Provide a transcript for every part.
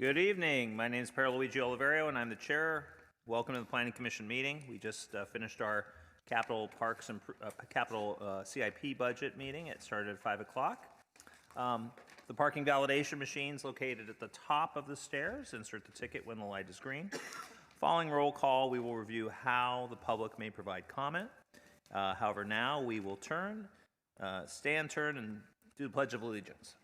Good evening. My name is Luigi Oliverio, and I'm the chair. Welcome to the Planning Commission meeting. We just finished our capital parks and capital CIP budget meeting. It started at 5 o'clock. The parking validation machine is located at the top of the stairs. Insert the ticket when the light is green. Following roll call, we will review how the public may provide comment. However, now we will stand, turn, and do the Pledge of Allegiance.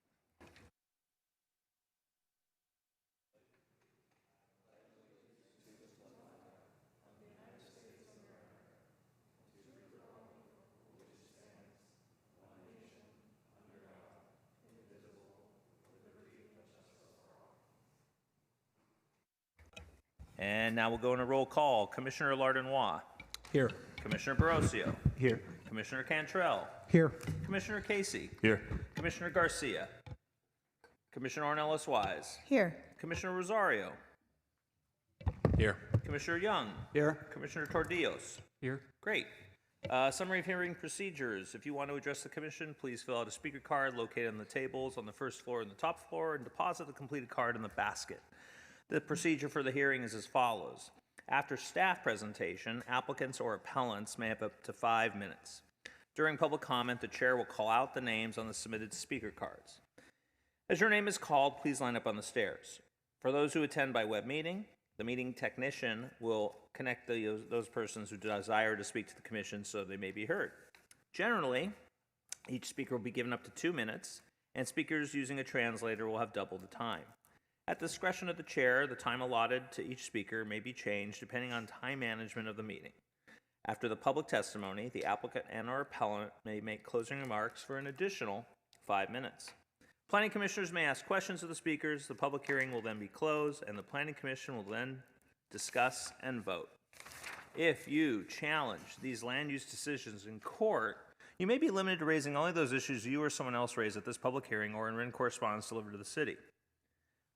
And now we'll go in a roll call. Commissioner Lardenois. Here. Commissioner Barosio. Here. Commissioner Cantrell. Here. Commissioner Casey. Here. Commissioner Garcia. Commissioner Ornelas-Wise. Here. Commissioner Rosario. Here. Commissioner Young. Here. Commissioner Tordillos. Here. Great. Summary of hearing procedures. If you want to address the commission, please fill out a speaker card located on the tables on the first floor and the top floor and deposit the completed card in the basket. The procedure for the hearing is as follows. After staff presentation, applicants or appellants may have up to 5 minutes. During public comment, the chair will call out the names on the submitted speaker cards. As your name is called, please line up on the stairs. For those who attend by web meeting, the meeting technician will connect those persons who desire to speak to the commission so they may be heard. Generally, each speaker will be given up to 2 minutes, and speakers using a translator will have double the time. At the discretion of the chair, the time allotted to each speaker may be changed depending on time management of the meeting. After the public testimony, the applicant and/or appellant may make closing remarks for an additional 5 minutes. Planning commissioners may ask questions of the speakers. The public hearing will then be closed, and the Planning Commission will then discuss and vote. If you challenge these land use decisions in court, you may be limited to raising only those issues you or someone else raised at this public hearing or in written correspondence delivered to the city.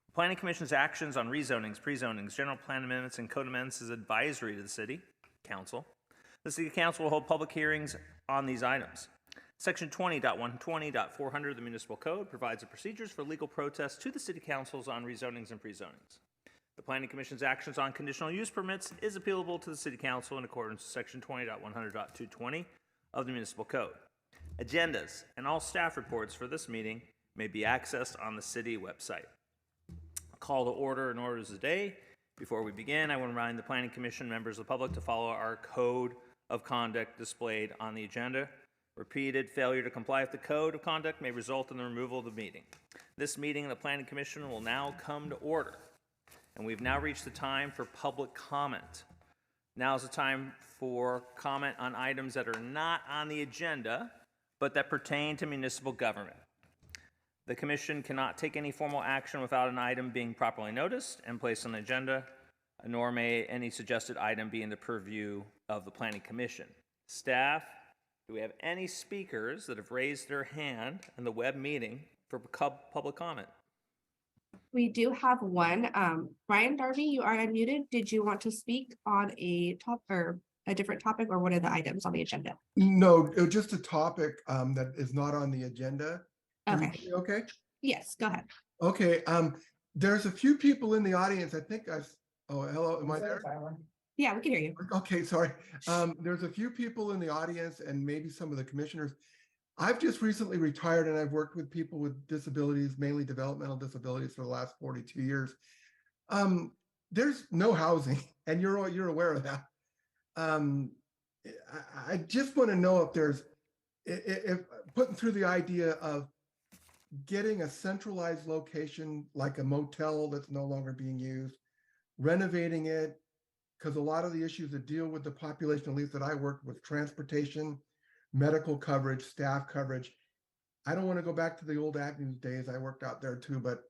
The Planning Commission's actions on rezonings, pre-zonings, general plan amendments, and code amendments is advisory to the City Council. The City Council will hold public hearings on these items. Section 20.120.400 of the Municipal Code provides the procedures for legal protests to the City Councils on rezonings and pre-zonings. The Planning Commission's actions on conditional use permits is appealable to the City Council in accordance with Section 20.100.220 of the Municipal Code. Agendas and all staff reports for this meeting may be accessed on the City website. Call to order and orders of the day. Before we begin, I want to remind the Planning Commission members of the public to follow our code of conduct displayed on the agenda. Repeated failure to comply with the code of conduct may result in the removal of the meeting. This meeting of the Planning Commission will now come to order, and we've now reached the time for public comment. Now is the time for comment on items that are not on the agenda, but that pertain to municipal government. The Commission cannot take any formal action without an item being properly noticed and placed on the agenda, nor may any suggested item be in the purview of the Planning Commission. Staff, do we have any speakers that have raised their hand in the web meeting for public comment? We do have one. Brian Darby, you are unmuted. Did you want to speak on a different topic or one of the items on the agenda? No, it was just a topic that is not on the agenda. Okay. Okay. Yes, go ahead. Okay. There's a few people in the audience. I think oh, hello. Am I there? Yeah, we can hear you. Okay, sorry. There's a few people in the audience and maybe some of the commissioners. I've just recently retired and I've worked with people with disabilities, mainly developmental disabilities, for the last 42 years. There's no housing, and you're aware of that. I just want to know if putting through the idea of getting a centralized location like a motel that's no longer being used, renovating it, because a lot of the issues that deal with the population, at least that I worked with, transportation, medical coverage, staff coverage. I don't want to go back to the old Agnews days. I worked out there too, but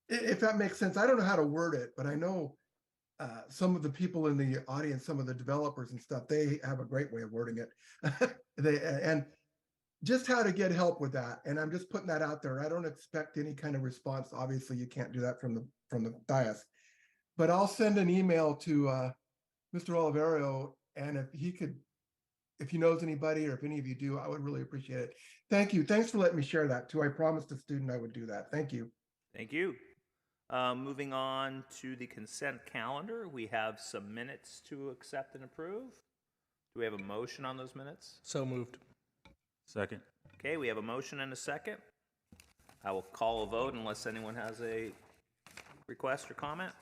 if that makes sense, I don't know how to word it, but I know some of the people in the audience, some of the developers and stuff, they have a great way of wording it. And just how to get help with that. And I'm just putting that out there. I don't expect any kind of response. Obviously, you can't do that from the dais. But I'll send an email to Mr. Oliverio, and if he knows anybody or if any of you do, I would really appreciate it. Thank you. Thanks for letting me share that too. I promised the student I would do that. Thank you. Thank you. Moving on to the consent calendar, we have some minutes to accept and approve. Do we have a motion on those minutes? So moved. Second. Okay, we have a motion and a second. I will call a vote unless anyone has a request or comment.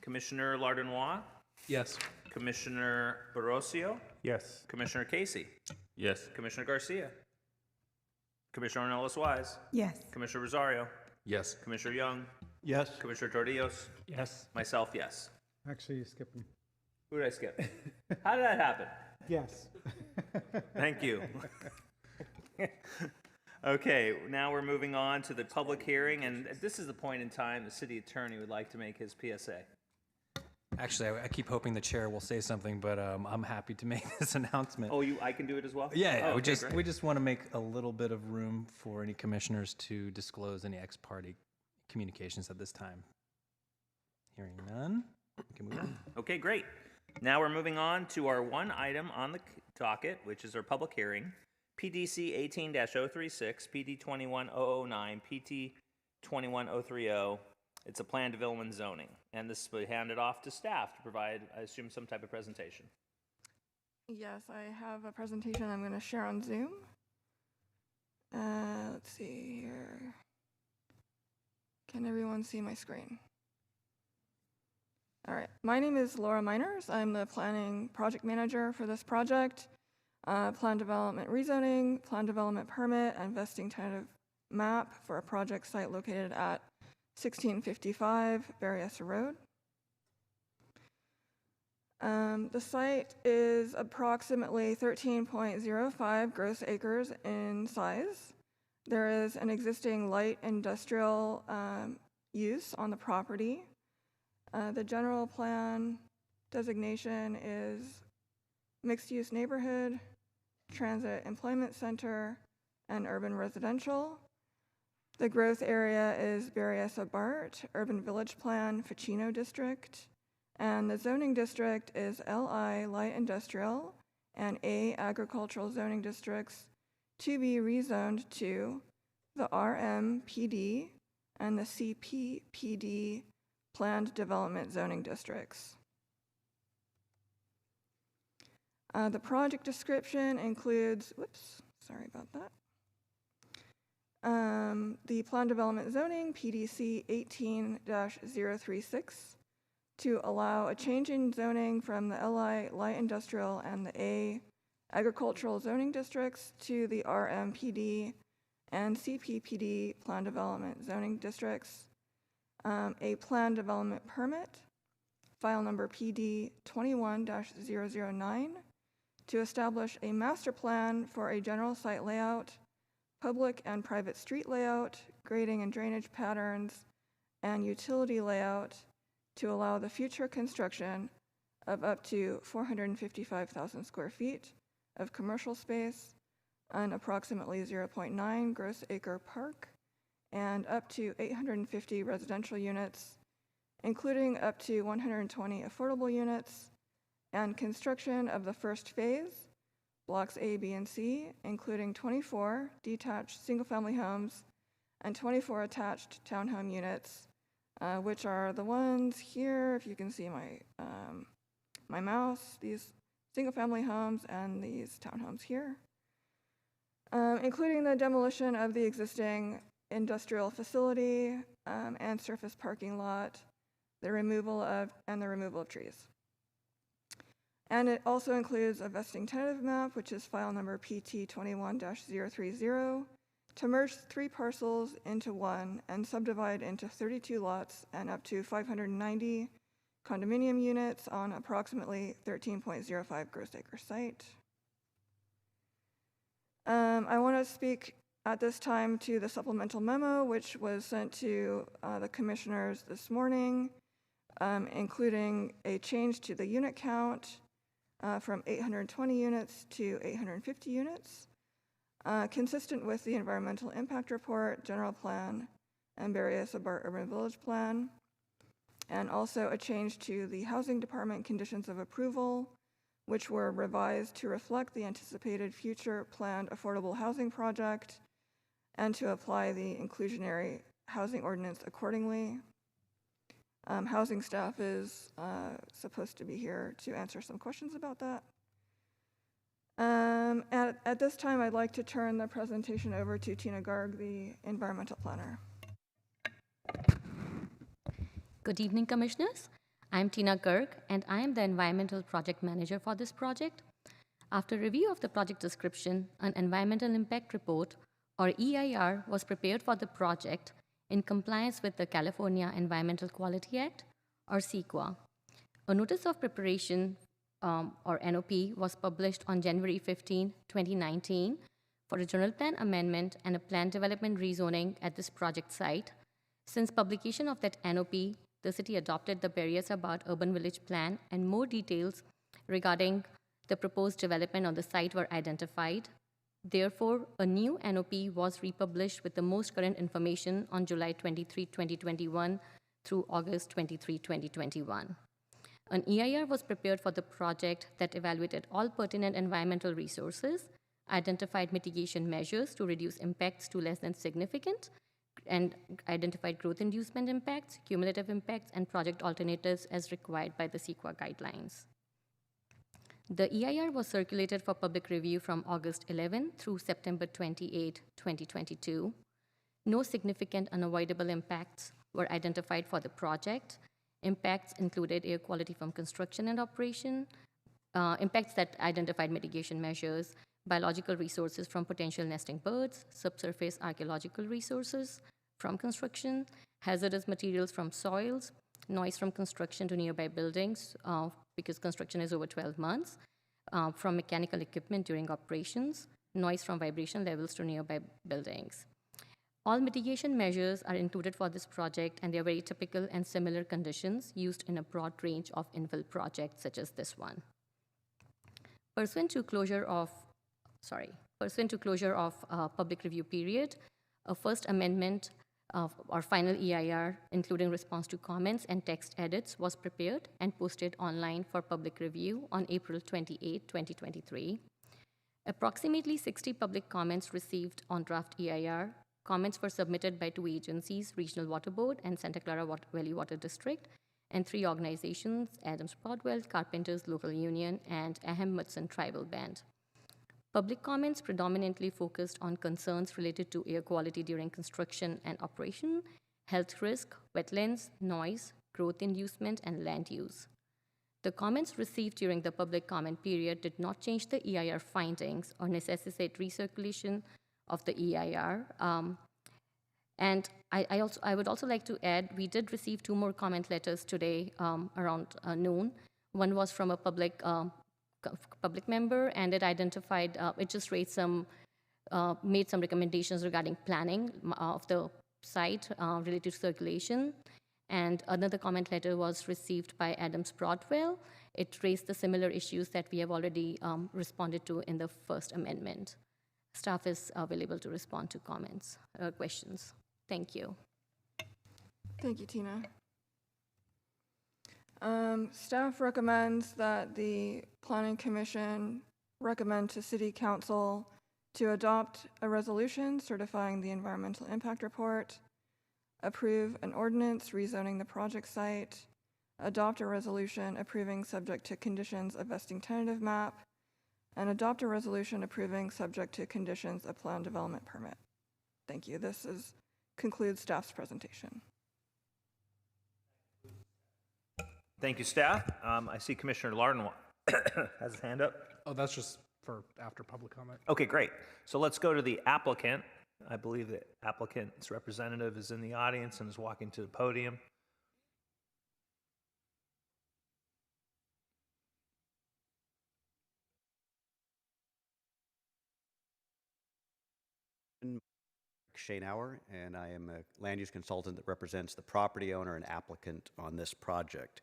Commissioner Lardenois, Yes. Commissioner Barroso, Yes. Commissioner Casey, Yes. Commissioner Garcia, Commissioner Ornelas-Wise, Yes. Commissioner Rosario, Yes. Commissioner Young, Yes. Commissioner Tordillos, Yes. myself, yes. Actually, you skipped me. Who did I skip? How did that happen? Yes. Thank you. Okay, now we're moving on to the public hearing, and this is the point in time the city attorney would like to make his PSA. Actually, I keep hoping the chair will say something, but I'm happy to make this announcement. Oh, I can do it as well? Yeah, Oh, we okay, just great. we just want to make a little bit of room for any commissioners to disclose any ex parte communications at this time. Hearing none, we can move on. Okay, great. Now we're moving on to our one item on the docket, which is our public hearing, PDC 18-036, PD 21009, PT 21030. It's a plan development zoning, and this will be handed off to staff to provide, I assume, some type of presentation. Yes, I have a presentation I'm going to share on Zoom. Let's see here. Can everyone see my screen? All right. My name is Laura Miners. I'm the planning project manager for this project. Plan development rezoning, plan development permit, and vesting tentative map for a project site located at 1655 Berryessa Road. The site is approximately 13.05 gross acres in size. There is an existing light industrial use on the property. The general plan designation is mixed-use neighborhood, transit employment center, and urban residential. The growth area is Berryessa Bart, Urban Village Plan, Ficino District, and the zoning district is LI Light Industrial and A Agricultural zoning districts to be rezoned to the RMPD and the CPPD planned development zoning districts. The project description includes, sorry about that. The plan development zoning, PDC 18-036, to allow a change in zoning from the LI Light Industrial and the A Agricultural zoning districts to the RMPD and CPPD plan development zoning districts. A plan development permit, file number PD 21-009, to establish a master plan for a general site layout, public and private street layout, grading and drainage patterns, and utility layout to allow the future construction of up to 455,000 square feet of commercial space, an approximately 0.9 gross acre park, and up to 850 residential units, including up to 120 affordable units, and construction of the first phase, blocks A, B, and C, including 24 detached single-family homes and 24 attached townhome units, which are the ones here, if you can see my mouse, these single-family homes and these townhomes here, including the demolition of the existing industrial facility and surface parking lot, the removal of trees. And it also includes a vesting tentative map, which is file number PT 21-030, to merge 3 parcels into one and subdivide into 32 lots and up to 590 condominium units on approximately 13.05 gross acre site. I want to speak at this time to the supplemental memo, which was sent to the commissioners this morning, including a change to the unit count from 820 units to 850 units, consistent with the environmental impact report, general plan, and Berryessa Bart Urban Village Plan, and also a change to the housing department conditions of approval, which were revised to reflect the anticipated future planned affordable housing project and to apply the inclusionary housing ordinance accordingly. Housing staff is supposed to be here to answer some questions about that. At this time, I'd like to turn the presentation over to Tina Garg, the environmental planner. Good evening, Commissioners. I'm Tina Garg, and I am the Environmental Project Manager for this project. After review of the project description, an Environmental Impact Report, or EIR, was prepared for the project in compliance with the California Environmental Quality Act, or CEQA. A Notice of Preparation, or NOP, was published on January 15, 2019, for a general plan amendment and a plan development rezoning at this project site. Since publication of that NOP, the city adopted the Berryessa Abad Urban Village Plan, and more details regarding the proposed development on the site were identified. Therefore, a new NOP was republished with the most current information on July 23, 2021 through August 23, 2021. An EIR was prepared for the project that evaluated all pertinent environmental resources, identified mitigation measures to reduce impacts to less than significant, and identified growth inducement impacts, cumulative impacts, and project alternatives as required by the CEQA guidelines. The EIR was circulated for public review from August 11 through September 28, 2022. No significant unavoidable impacts were identified for the project. Impacts included air quality from construction and operation, impacts that identified mitigation measures, biological resources from potential nesting birds, subsurface archaeological resources from construction, hazardous materials from soils, noise from construction to nearby buildings, because construction is over 12 months, from mechanical equipment during operations, noise from vibration levels to nearby buildings. All mitigation measures are included for this project, and they are very typical and similar conditions used in a broad range of infill projects such as this one. Pursuant to closure of public review period, a first amendment of our final EIR, including response to comments and text edits, was prepared and posted online for public review on April 28, 2023. Approximately 60 public comments received on draft EIR. Comments were submitted by 2 agencies, Regional Water Board and Santa Clara Valley Water District, and 3 organizations, Adams-Broadwell, Carpenters Local Union, and Ahem-Mutsun Tribal Band. Public comments predominantly focused on concerns related to air quality during construction and operation, health risk, wetlands, noise, growth inducement, and land use. The comments received during the public comment period did not change the EIR findings or necessitate recirculation of the EIR. And I would also like to add, we did receive 2 more comment letters today around noon. One was from a public member, and it identified, it just raised made some recommendations regarding planning of the site related to circulation. And another comment letter was received by Adams-Broadwell. It raised the similar issues that we have already responded to in the first amendment. Staff is available to respond to comments, questions. Thank you. Thank you, Tina. Staff recommends that the Planning Commission recommend to City Council to adopt a resolution certifying the environmental impact report, approve an ordinance rezoning the project site, adopt a resolution approving subject to conditions a vesting tentative map, and adopt a resolution approving subject to conditions a plan development permit. Thank you. This concludes staff's presentation. Thank you, staff. I see Commissioner Lardon has his hand up. Oh, that's just for after public comment. Okay, great. So let's go to the applicant. I believe the applicant's representative is in the audience and is walking to the podium. Shaneauer, and I am a land use consultant that represents the property owner and applicant on this project.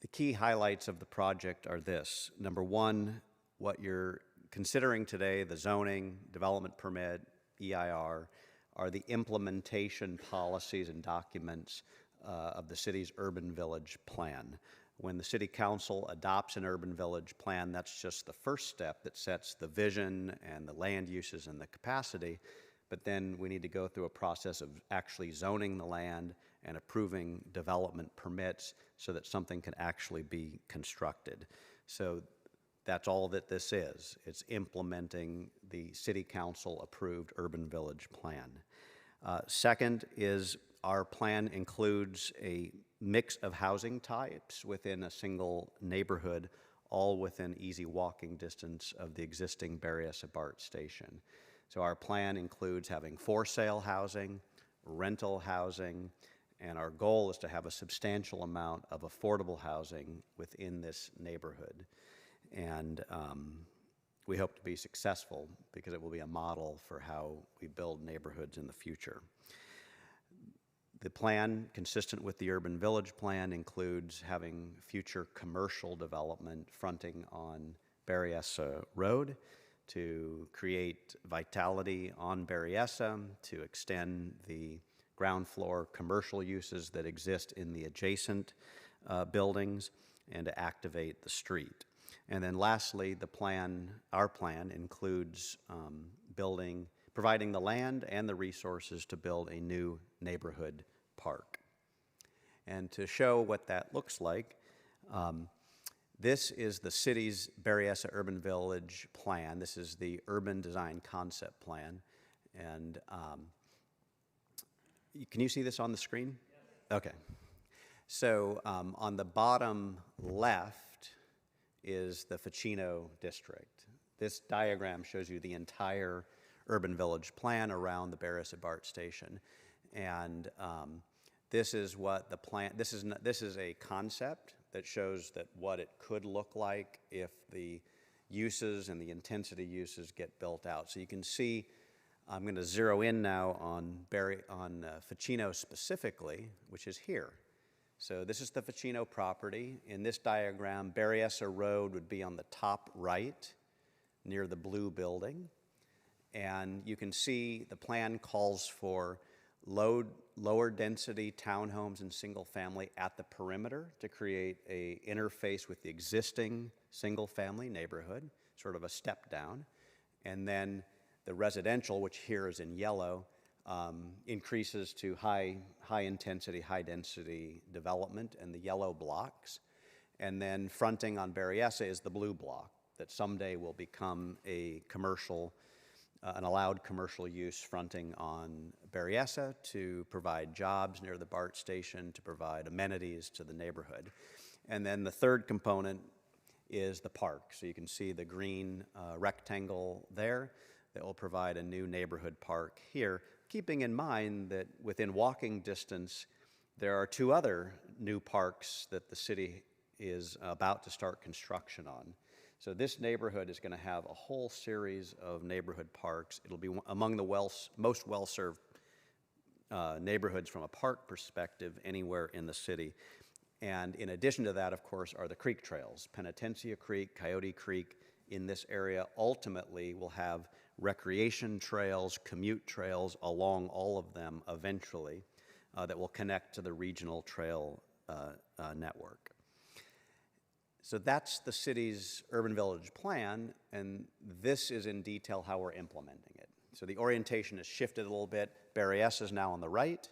The key highlights of the project are this. Number one, what you're considering today, the zoning, development permit, EIR, are the implementation policies and documents of the city's urban village plan. When the City Council adopts an urban village plan, that's just the first step that sets the vision and the land uses and the capacity. But then we need to go through a process of actually zoning the land and approving development permits so that something can actually be constructed. So that's all that this is. It's implementing the City Council approved urban village plan. Second is our plan includes a mix of housing types within a single neighborhood, all within easy walking distance of the existing Berryessa BART station. So our plan includes having for-sale housing, rental housing, and our goal is to have a substantial amount of affordable housing within this neighborhood. And we hope to be successful because it will be a model for how we build neighborhoods in the future. The plan, consistent with the urban village plan, includes having future commercial development fronting on Berryessa Road to create vitality on Berryessa, to extend the ground floor commercial uses that exist in the adjacent buildings, and to activate the street. And then lastly, our plan includes providing the land and the resources to build a new neighborhood park. And to show what that looks like, this is the city's Berryessa Urban Village plan. This is the urban design concept plan. And can you see this on the screen? Yes. Okay. So on the bottom left is the Ficino district. This diagram shows you the entire urban village plan around the Berryessa BART station. And this is what the plan, this is a concept that shows that what it could look like if the uses and the intensity uses get built out. So you can see, I'm going to zero in now on Ficino specifically, which is here. So this is the Ficino property. In this diagram, Berryessa Road would be on the top right near the blue building. And you can see the plan calls for lower density townhomes and single family at the perimeter to create a interface with the existing single family neighborhood, sort of a step down. And then the residential, which here is in yellow, increases to high intensity, high density development in the yellow blocks. And then fronting on Berryessa is the blue block that someday will become a commercial, an allowed commercial use fronting on Berryessa to provide jobs near the BART station, to provide amenities to the neighborhood. And then the third component is the park. So you can see the green rectangle there that will provide a new neighborhood park here, keeping in mind that within walking distance, there are two other new parks that the city is about to start construction on. So this neighborhood is going to have a whole series of neighborhood parks. It'll be among the most well-served neighborhoods from a park perspective anywhere in the city. And in addition to that, of course, are the creek trails. Penitencia Creek, Coyote Creek in this area ultimately will have recreation trails, commute trails along all of them eventually that will connect to the regional trail network. So that's the city's urban village plan, and this is in detail how we're implementing it. So the orientation has shifted a little bit. Berryessa is now on the right,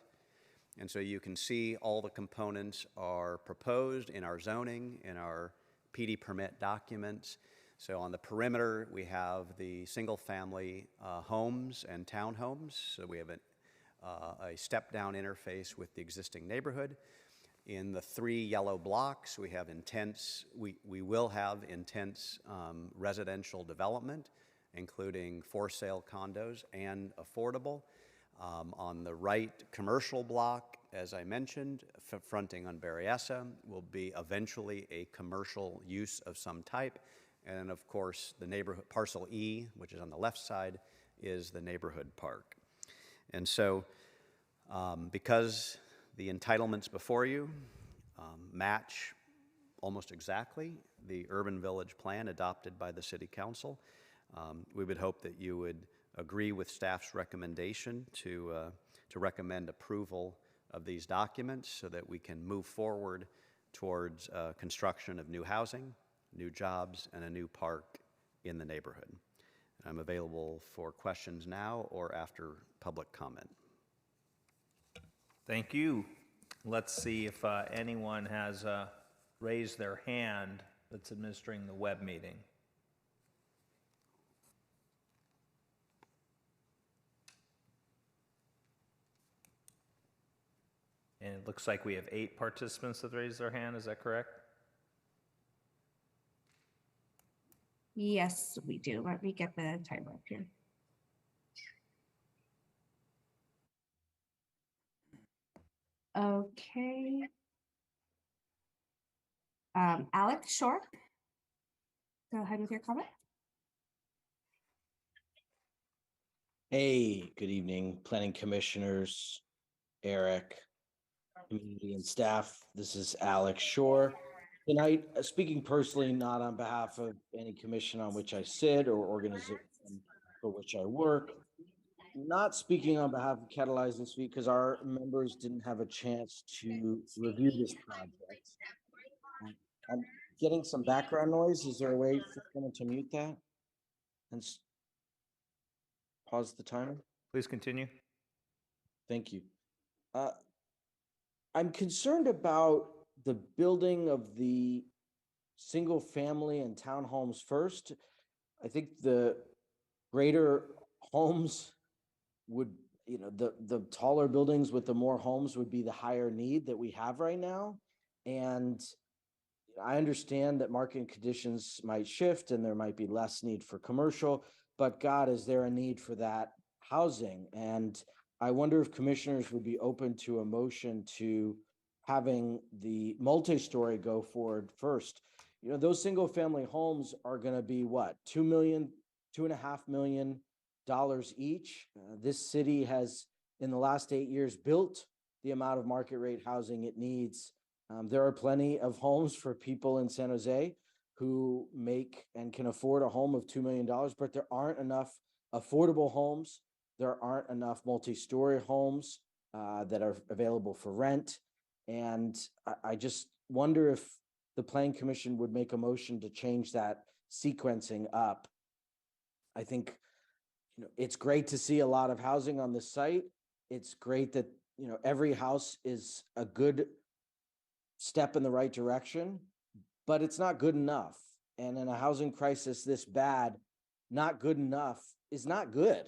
and so you can see all the components are proposed in our zoning, in our PD permit documents. So on the perimeter, we have the single-family homes and townhomes. So we have a step-down interface with the existing neighborhood. In the three yellow blocks, we have we will have intense residential development, including for-sale condos and affordable. On the right commercial block, as I mentioned, fronting on Berryessa, will be eventually a commercial use of some type. And of course, the neighborhood, parcel E, which is on the left side, is the neighborhood park. And so, because the entitlements before you match almost exactly the urban village plan adopted by the City Council, we would hope that you would agree with staff's recommendation to recommend approval of these documents so that we can move forward towards construction of new housing, new jobs, and a new park in the neighborhood. I'm available for questions now or after public comment. Thank you. Let's see if anyone has raised their hand that's administering the web meeting. And it looks like we have 8 participants that raised their hand. Is that correct? Yes, we do. Let me get the timer up here. Okay. Alex Shore, go ahead with your comment. Hey, good evening, planning commissioners, Eric, community and staff. This is Alex Shore. Tonight, speaking personally, not on behalf of any commission on which I sit or organization for which I work, not speaking on behalf of Catalyze this week because our members didn't have a chance to review this project. I'm getting some background noise. Is there a way for someone to mute that and pause the timer? Please continue. Thank you. I'm concerned about the building of the single family and townhomes first. I think the greater homes would, the taller buildings with the more homes would be the higher need that we have right now. And I understand that market conditions might shift and there might be less need for commercial, but God, is there a need for that housing? And I wonder if commissioners would be open to a motion to having the multi-story go forward first. Those single family homes are going to be what, $2.5 million each. This city has, in the last 8 years, built the amount of market rate housing it needs. There are plenty of homes for people in San Jose who make and can afford a home of $2 million, but there aren't enough affordable homes. There aren't enough multi-story homes that are available for rent. And I just wonder if the Planning Commission would make a motion to change that sequencing up. I think, it's great to see a lot of housing on this site. It's great that, every house is a good step in the right direction, but it's not good enough. And in a housing crisis this bad, not good enough is not good.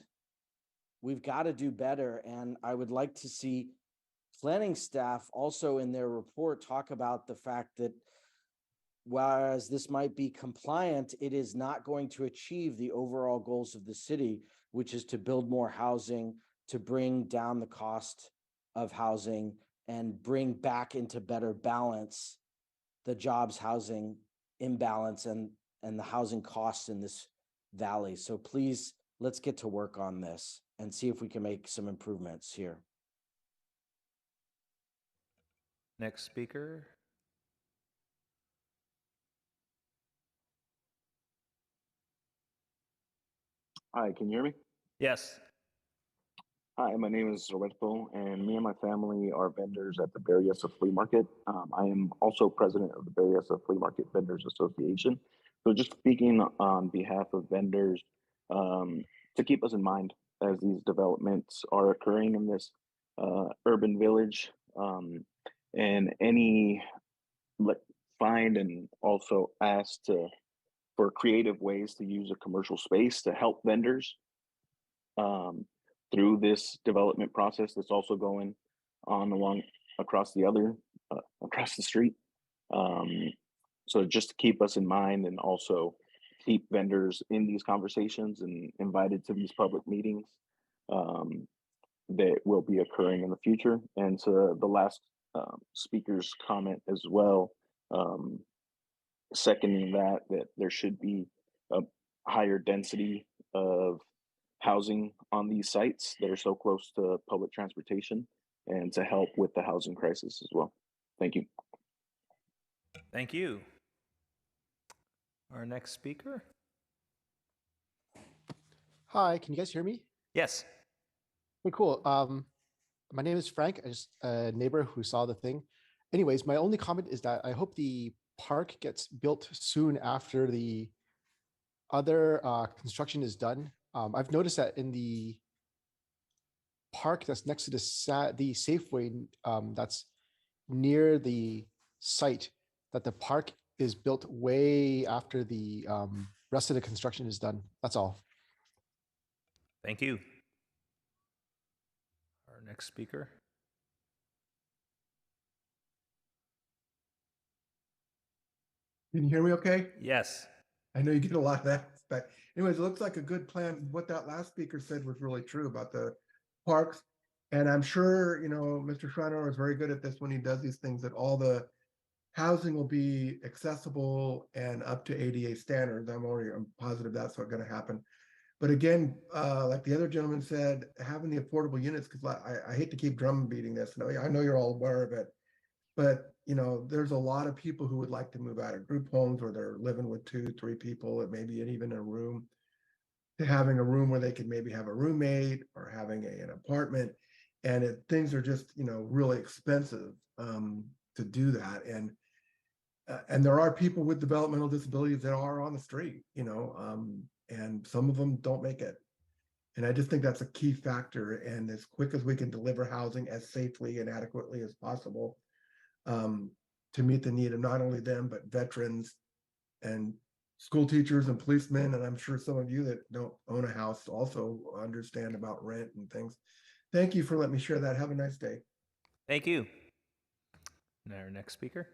We've got to do better. And I would like to see planning staff also in their report talk about the fact that whereas this might be compliant, it is not going to achieve the overall goals of the city, which is to build more housing, to bring down the cost of housing, and bring back into better balance the jobs housing imbalance and the housing costs in this valley. So please, let's get to work on this and see if we can make some improvements here. Next speaker. Hi, can you hear me? Yes. Hi, my name is Roberto, and me and my family are vendors at the Berryessa Flea Market. I am also president of the Berryessa Flea Market Vendors Association. So just speaking on behalf of vendors, to keep us in mind as these developments are occurring in this urban village, and find and also ask for creative ways to use a commercial space to help vendors through this development process that's also going on across the street. So just to keep us in mind and also keep vendors in these conversations and invited to these public meetings that will be occurring in the future. And to the last speaker's comment as well, seconding that there should be a higher density of housing on these sites that are so close to public transportation and to help with the housing crisis as well. Thank you. Thank you. Our next speaker. Hi, can you guys hear me? Yes. Hey, cool. My name is Frank. I'm just a neighbor who saw the thing. Anyways, my only comment is that I hope the park gets built soon after the other construction is done. I've noticed that in the park that's next to the Safeway that's near the site, that the park is built way after the rest of the construction is done. That's all. Thank you. Our next speaker. Can you hear me okay? Yes. I know you get a lot of that, but anyways, it looks like a good plan. What that last speaker said was really true about the parks. And I'm sure, Mr. Schreiner is very good at this when he does these things, that all the housing will be accessible and up to ADA standards. I'm positive that's what's going to happen. But again, like the other gentleman said, having the affordable units, because I hate to keep drum beating this. I know you're all aware of it, but there's a lot of people who would like to move out of group homes where they're living with 2, 3 people, and maybe even a room, to having a room where they could maybe have a roommate or having an apartment. And things are just, really expensive to do that. And there are people with developmental disabilities that are on the street, and some of them don't make it. And I just think that's a key factor. And as quick as we can deliver housing as safely and adequately as possible, to meet the need of not only them, but veterans and school teachers and policemen. And I'm sure some of you that don't own a house also understand about rent and things. Thank you for letting me share that. Have a nice day. Thank you. And our next speaker.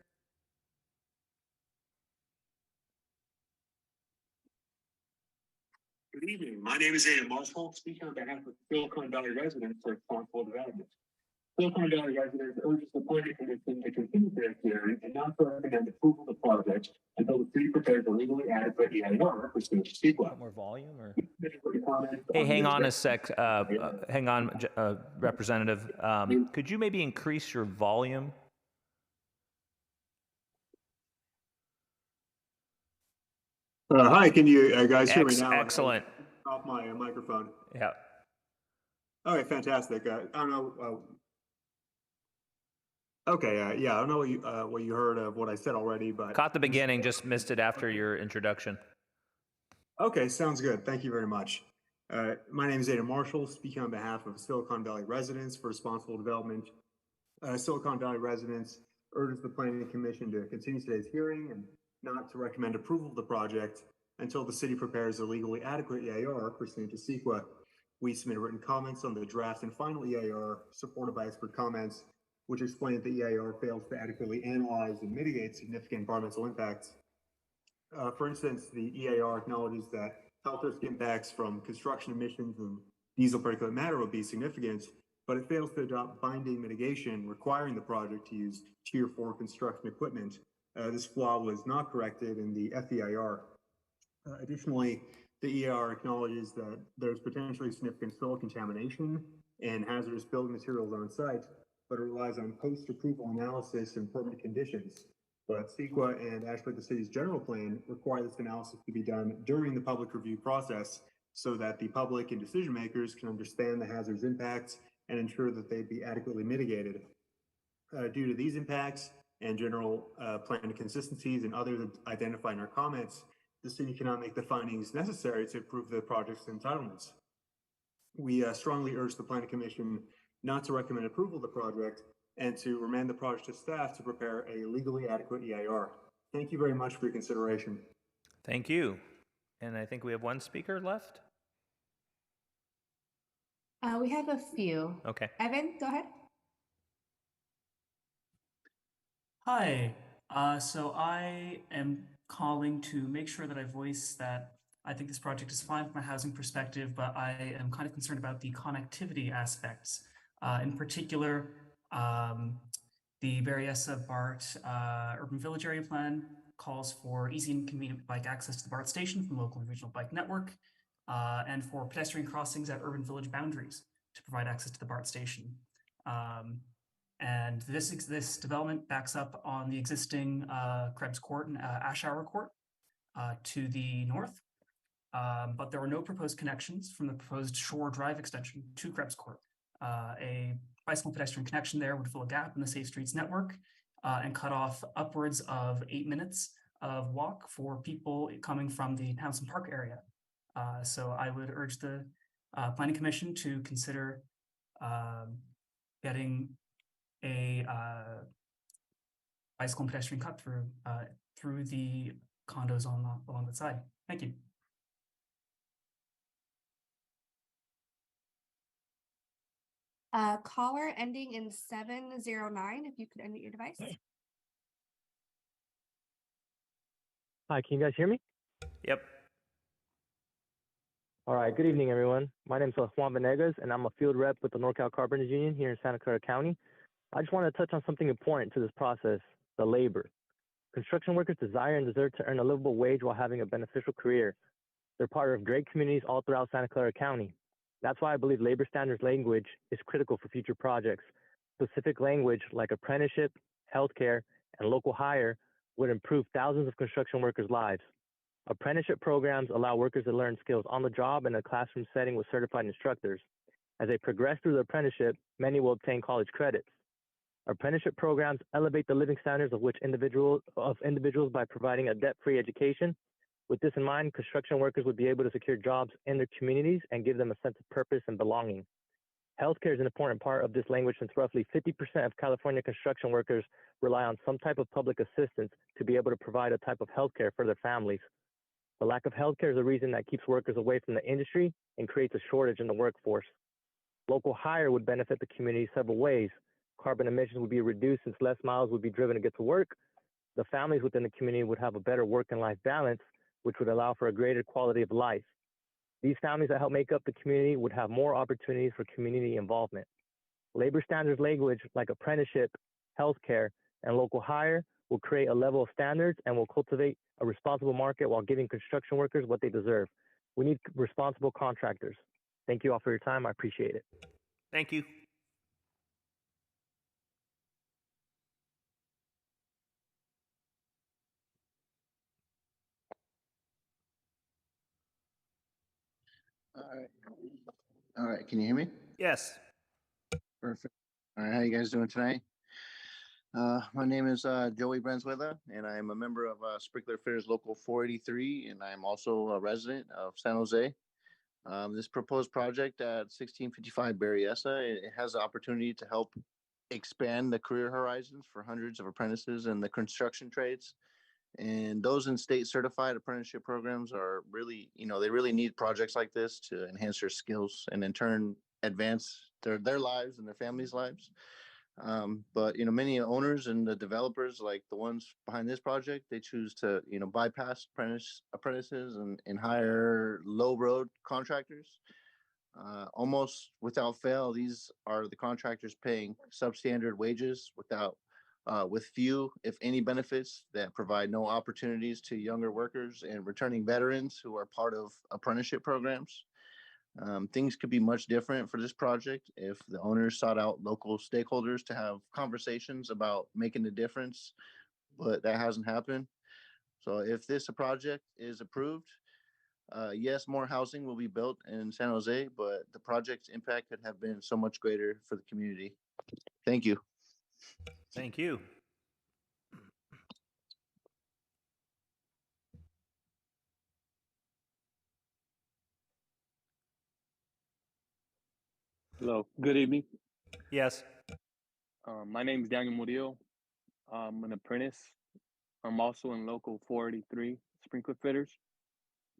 Good evening. My name is Adam Marshall, speaking on behalf of Silicon Valley residents for responsible development. Silicon Valley residents urges the planning commission to continue their hearing and not to recommend approval of the project until the city prepares a legally adequate EIR pursuant to CEQA. More volume, or? Hey, hang on a sec. Hang on, Representative. Could you maybe increase your volume? Hi, can you guys hear me now? Excellent. Off my microphone. Yeah. All right, fantastic. I don't know. Okay, yeah, I don't know what you heard of what I said already, but Caught the beginning, just missed it after your introduction. Okay, sounds good. Thank you very much. My name is Adam Marshall, speaking on behalf of Silicon Valley residents for responsible development. Silicon Valley residents urges the Planning Commission to continue today's hearing and not to recommend approval of the project until the city prepares a legally adequate EIR pursuant to CEQA. We submitted written comments on the draft and final EIR, supported by expert comments, which explain that the EIR fails to adequately analyze and mitigate significant environmental impacts. For instance, the EIR acknowledges that health risk impacts from construction emissions and diesel particulate matter will be significant, but it fails to adopt binding mitigation requiring the project to use Tier 4 construction equipment. This flaw was not corrected in the FEIR. Additionally, the EIR acknowledges that there's potentially significant soil contamination and hazardous building materials on site, but it relies on post-approval analysis and permanent conditions. But CEQA and actually the city's general plan require this analysis to be done during the public review process so that the public and decision makers can understand the hazard's impacts and ensure that they be adequately mitigated. Due to these impacts and general plan consistencies and others identified in our comments, the city cannot make the findings necessary to approve the project's entitlements. We strongly urge the Planning Commission not to recommend approval of the project and to remand the project to staff to prepare a legally adequate EIR. Thank you very much for your consideration. Thank you. And I think we have one speaker left. We have a few. Okay. Evan, go ahead. Hi. So I am calling to make sure that I voice that I think this project is fine from a housing perspective, but I am kind of concerned about the connectivity aspects. In particular, the Berryessa BART Urban Village Area Plan calls for easy and convenient bike access to the BART station from the local and regional bike network, and for pedestrian crossings at urban village boundaries to provide access to the BART station. And this development backs up on the existing Krebs Court and Ashhour Court to the north. But there were no proposed connections from the proposed Shore Drive extension to Krebs Court. A bicycle pedestrian connection there would fill a gap in the Safe Streets network and cut off upwards of 8 minutes of walk for people coming from the Townsend Park area. So I would urge the Planning Commission to consider getting a bicycle and pedestrian cut through the condos along the side. Thank you. Caller ending in 709, if you could unmute your device. Hi, can you guys hear me? Yep. All right, good evening, everyone. My name is Juan Venegas, and I'm a field rep with the NorCal Carpenters Union here in Santa Clara County. I just want to touch on something important to this process, the labor. Construction workers desire and deserve to earn a livable wage while having a beneficial career. They're part of great communities all throughout Santa Clara County. That's why I believe labor standards language is critical for future projects. Specific language like apprenticeship, healthcare, and local hire would improve thousands of construction workers' lives. Apprenticeship programs allow workers to learn skills on the job in a classroom setting with certified instructors. As they progress through the apprenticeship, many will obtain college credits. Apprenticeship programs elevate the living standards of individuals by providing a debt-free education. With this in mind, construction workers would be able to secure jobs in their communities and give them a sense of purpose and belonging. Healthcare is an important part of this language since roughly 50% of California construction workers rely on some type of public assistance to be able to provide a type of healthcare for their families. The lack of healthcare is a reason that keeps workers away from the industry and creates a shortage in the workforce. Local hire would benefit the community several ways. Carbon emissions would be reduced since less miles would be driven to get to work. The families within the community would have a better work and life balance, which would allow for a greater quality of life. These families that help make up the community would have more opportunities for community involvement. Labor standards language like apprenticeship, healthcare, and local hire will create a level of standards and will cultivate a responsible market while giving construction workers what they deserve. We need responsible contractors. Thank you all for your time. I appreciate it. Thank you. All right. All right. Can you hear me? Yes. Perfect. All right. How you guys doing tonight? My name is Joey Brensweda, and I'm a member of Sprinkler Fitters Local 483, and I'm also a resident of San Jose. This proposed project at 1655 Berryessa, it has the opportunity to help expand the career horizons for hundreds of apprentices in the construction trades. And those in state certified apprenticeship programs are really, they really need projects like this to enhance their skills and in turn advance their lives and their families' lives. But many owners and the developers, like the ones behind this project, they choose to bypass apprentices and hire low road contractors. Almost without fail, these are the contractors paying substandard wages with few, if any, benefits that provide no opportunities to younger workers and returning veterans who are part of apprenticeship programs. Things could be much different for this project if the owners sought out local stakeholders to have conversations about making a difference, but that hasn't happened. So if this project is approved, yes, more housing will be built in San Jose, but the project's impact could have been so much greater for the community. Thank you. Thank you. Hello, good evening. Yes. My name is Daniel Murillo. I'm an apprentice. I'm also in local 483 Sprinkler Fitters.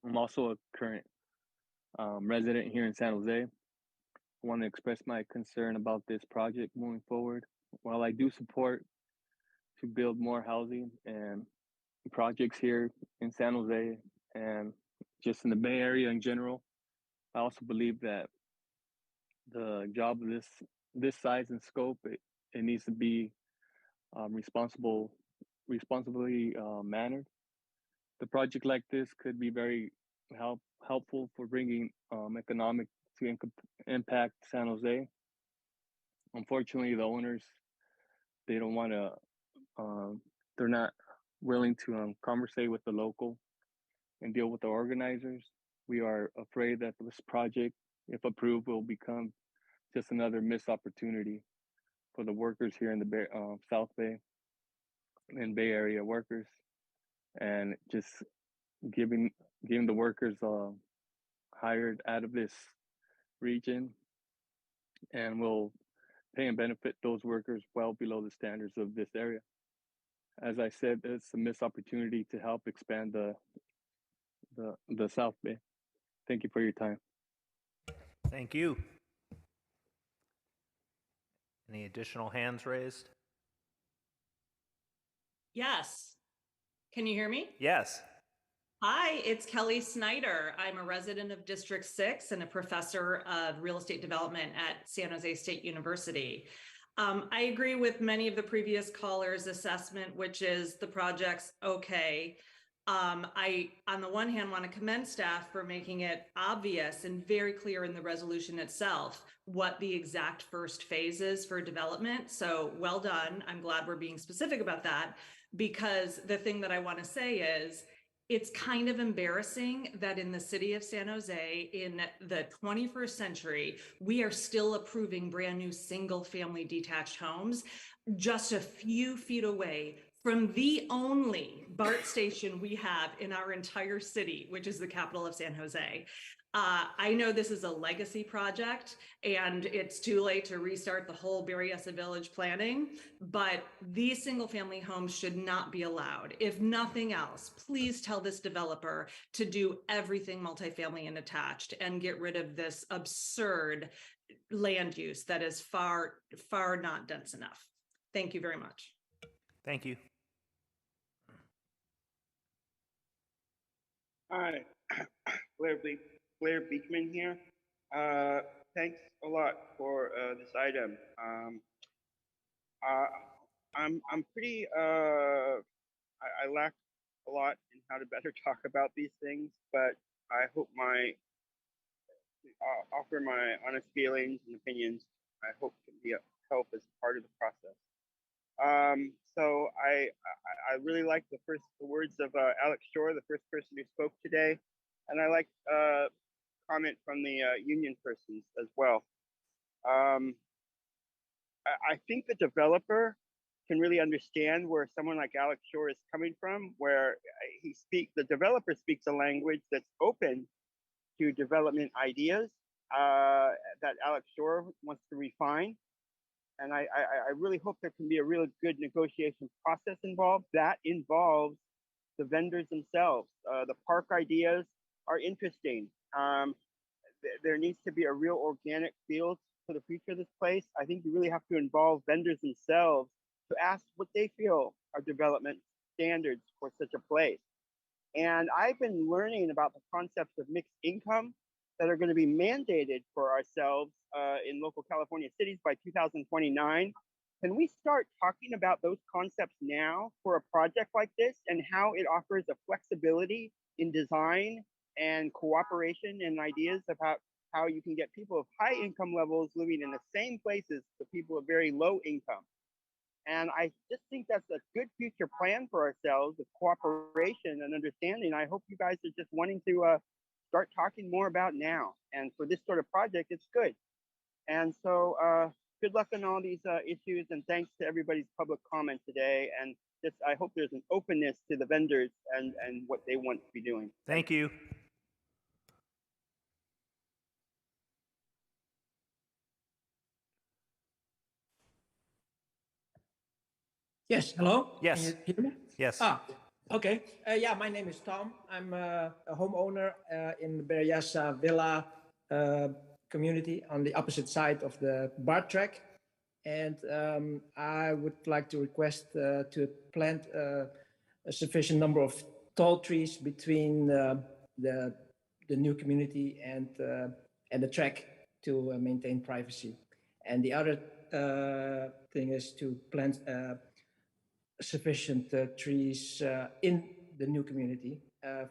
I'm also a current resident here in San Jose. I want to express my concern about this project moving forward. While I do support to build more housing and projects here in San Jose and just in the Bay Area in general, I also believe that the job of this size and scope, it needs to be responsibly mannered. The project like this could be very helpful for bringing economic to impact San Jose. Unfortunately, the owners, they don't want to, they're not willing to conversate with the local and deal with the organizers. We are afraid that this project, if approved, will become just another missed opportunity for the workers here in the South Bay. and Bay Area workers, and just giving the workers hired out of this region, and will pay and benefit those workers well below the standards of this area. As I said, it's a missed opportunity to help expand the South Bay. Thank you for your time. Thank you. Any additional hands raised? Yes. Can you hear me? Yes. Hi, it's Kelly Snyder. I'm a resident of District 6 and a professor of real estate development at San Jose State University. I agree with many of the previous callers' assessment, which is the project's okay. I, on the one hand, want to commend staff for making it obvious and very clear in the resolution itself what the exact first phase is for development. So well done. I'm glad we're being specific about that, because the thing that I want to say is it's kind of embarrassing that in the city of San Jose in the 21st century, we are still approving brand new single family detached homes just a few feet away from the only BART station we have in our entire city, which is the capital of San Jose. I know this is a legacy project and it's too late to restart the whole Berryessa Village planning, but these single family homes should not be allowed. If nothing else, please tell this developer to do everything multifamily and attached and get rid of this absurd land use that is far, far not dense enough. Thank you very much. Thank you. Hi, Blair Beekman here. Thanks a lot for this item. I'm pretty, I lack a lot in how to better talk about these things, but I hope offer my honest feelings and opinions. I hope can be a help as part of the process. So I really like the words of Alex Shore, the first person who spoke today, and I like comment from the union persons as well. I think the developer can really understand where someone like Alex Shore is coming from, where the developer speaks a language that's open to development ideas that Alex Shore wants to refine. And I really hope there can be a really good negotiation process involved that involves the vendors themselves. The park ideas are interesting. There needs to be a real organic feel for the future of this place. I think you really have to involve vendors themselves to ask what they feel are development standards for such a place. And I've been learning about the concepts of mixed income that are going to be mandated for ourselves in local California cities by 2029. Can we start talking about those concepts now for a project like this and how it offers a flexibility in design and cooperation and ideas about how you can get people of high income levels living in the same places to people of very low income? And I just think that's a good future plan for ourselves with cooperation and understanding. I hope you guys are just wanting to start talking more about now. And for this sort of project, it's good. And so good luck on all these issues, and thanks to everybody's public comment today. And just I hope there's an openness to the vendors and what they want to be doing. Thank you. Yes, hello? Yes. Can you hear me? Yes. Okay. Yeah, my name is Tom. I'm a homeowner in the Berryessa Villa community on the opposite side of the BART track. And I would like to request to plant a sufficient number of tall trees between the new community and the track to maintain privacy. And the other thing is to plant sufficient trees in the new community,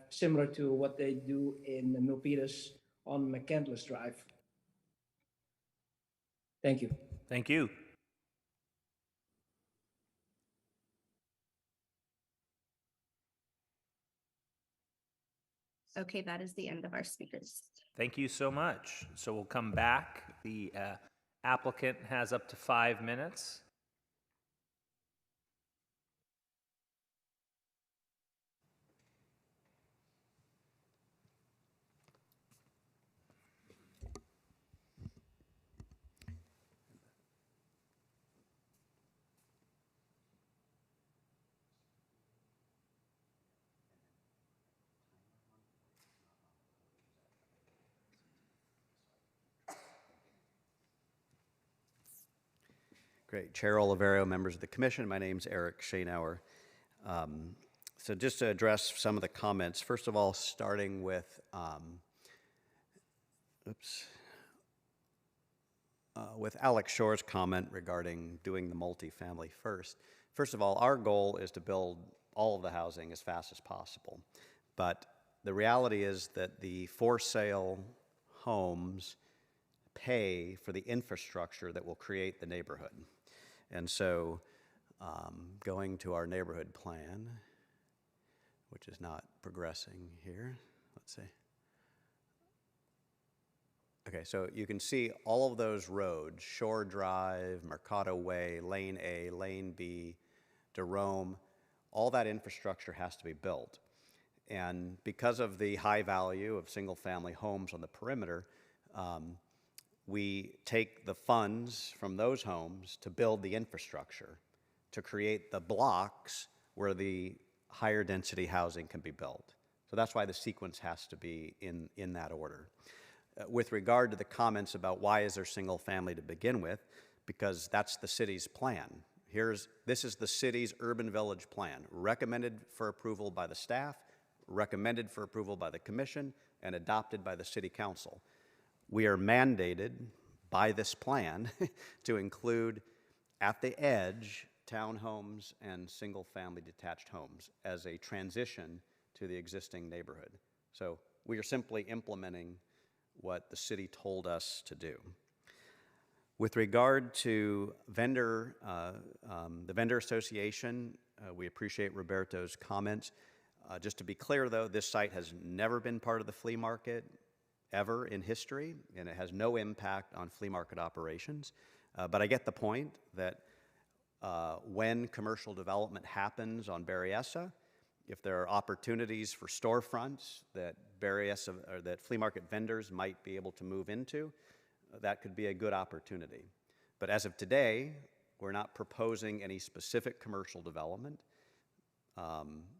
similar to what they do in Milpitas on McCandless Drive. Thank you. Thank you. Okay, that is the end of our speakers. Thank you so much. So we'll come back. The applicant has up to 5 minutes. Great. Chair Oliverio, members of the commission, my name's Eric Schoenauer. So just to address some of the comments, first of all, starting with, with Alex Shore's comment regarding doing the multifamily first. First of all, our goal is to build all of the housing as fast as possible. But the reality is that the for sale homes pay for the infrastructure that will create the neighborhood. And so going to our neighborhood plan, which is not progressing here, let's see. Okay, so you can see all of those roads, Shore Drive, Mercado Way, Lane A, Lane B, Jerome, all that infrastructure has to be built. And because of the high value of single family homes on the perimeter, we take the funds from those homes to build the infrastructure, to create the blocks where the higher density housing can be built. So that's why the sequence has to be in that order. With regard to the comments about why is there single family to begin with, because that's the city's plan. This is the city's urban village plan, recommended for approval by the staff, recommended for approval by the commission, and adopted by the city council. We are mandated by this plan to include at the edge townhomes and single family detached homes as a transition to the existing neighborhood. So we are simply implementing what the city told us to do. With regard to the vendor association, we appreciate Roberto's comments. Just to be clear though, this site has never been part of the flea market ever in history, and it has no impact on flea market operations. But I get the point that when commercial development happens on Berryessa, if there are opportunities for storefronts that that flea market vendors might be able to move into, that could be a good opportunity. But as of today, we're not proposing any specific commercial development.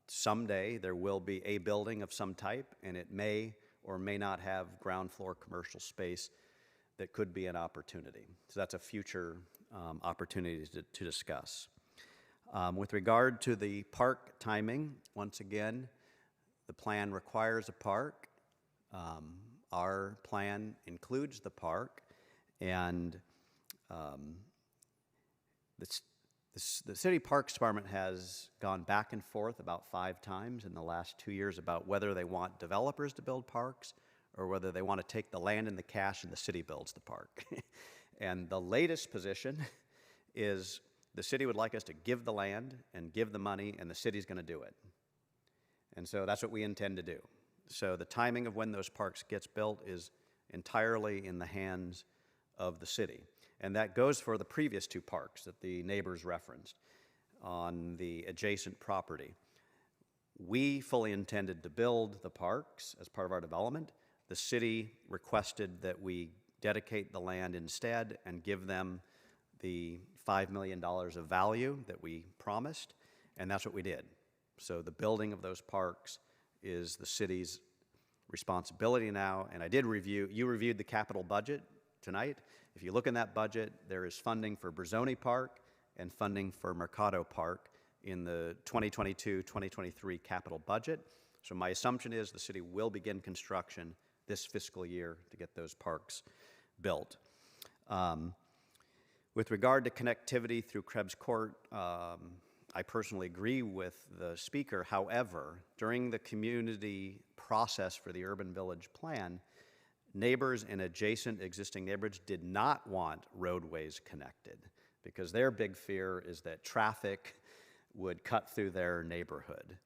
Someday there will be a building of some type, and it may or may not have ground floor commercial space that could be an opportunity. So that's a future opportunity to discuss. With regard to the park timing, once again, the plan requires a park. Our plan includes the park, and the City Parks Department has gone back and forth about 5 times in the last 2 years about whether they want developers to build parks or whether they want to take the land and the cash and the city builds the park. And the latest position is the city would like us to give the land and give the money, and the city's going to do it. And so that's what we intend to do. So the timing of when those parks gets built is entirely in the hands of the city. And that goes for the previous 2 parks that the neighbors referenced on the adjacent property. We fully intended to build the parks as part of our development. The city requested that we dedicate the land instead and give them the $5 million of value that we promised, and that's what we did. So the building of those parks is the city's responsibility now, and you reviewed the capital budget tonight. If you look in that budget, there is funding for Berzoni Park and funding for Mercado Park in the 2022-2023 capital budget. So my assumption is the city will begin construction this fiscal year to get those parks built. With regard to connectivity through Krebs Court, I personally agree with the speaker. However, during the community process for the urban village plan, neighbors in adjacent existing neighborhoods did not want roadways connected because their big fear is that traffic would cut through their neighborhood.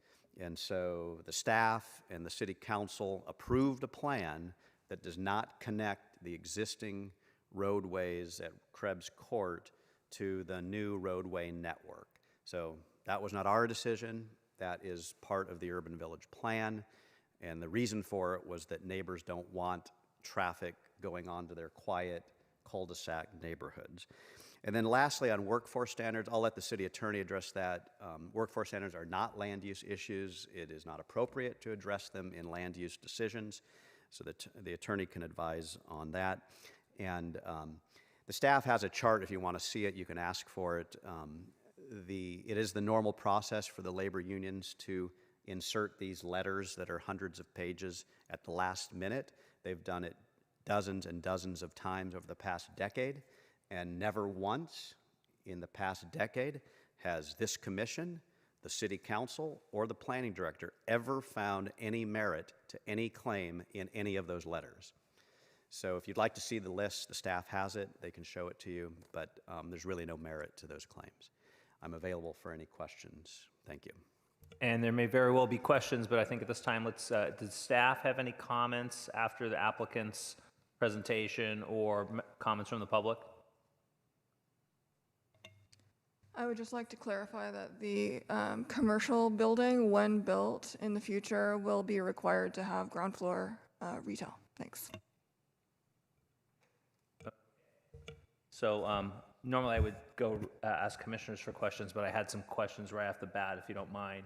And so the staff and the city council approved a plan that does not connect the existing roadways at Krebs Court to the new roadway network. So that was not our decision. That is part of the urban village plan. And the reason for it was that neighbors don't want traffic going onto their quiet cul-de-sac neighborhoods. And then lastly, on workforce standards, I'll let the city attorney address that. Workforce standards are not land use issues. It is not appropriate to address them in land use decisions, so that the attorney can advise on that. And The staff has a chart. If you want to see it, you can ask for it. It is the normal process for the labor unions to insert these letters that are hundreds of pages at the last minute. They've done it dozens and dozens of times over the past decade, and never once in the past decade has this commission, the city council, or the planning director ever found any merit to any claim in any of those letters. So if you'd like to see the list, the staff has it. They can show it to you, but there's really no merit to those claims. I'm available for any questions. Thank you. And there may very well be questions, but I think at this time, does staff have any comments after the applicant's presentation or comments from the public? I would just like to clarify that the commercial building, when built in the future, will be required to have ground floor retail. Thanks. So normally I would go ask commissioners for questions, but I had some questions right off the bat, if you don't mind.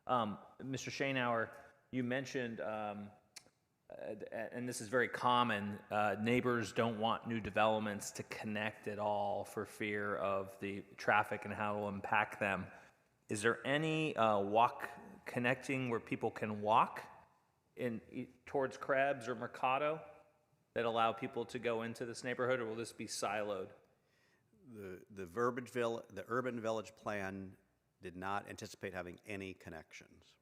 Mr. Schoenauer, you mentioned, and this is very common, neighbors don't want new developments to connect at all for fear of the traffic and how it will impact them. Is there any walk connecting where people can walk towards Krebs or Mercado that allow people to go into this neighborhood, or will this be siloed? The urban village plan did not anticipate having any connections.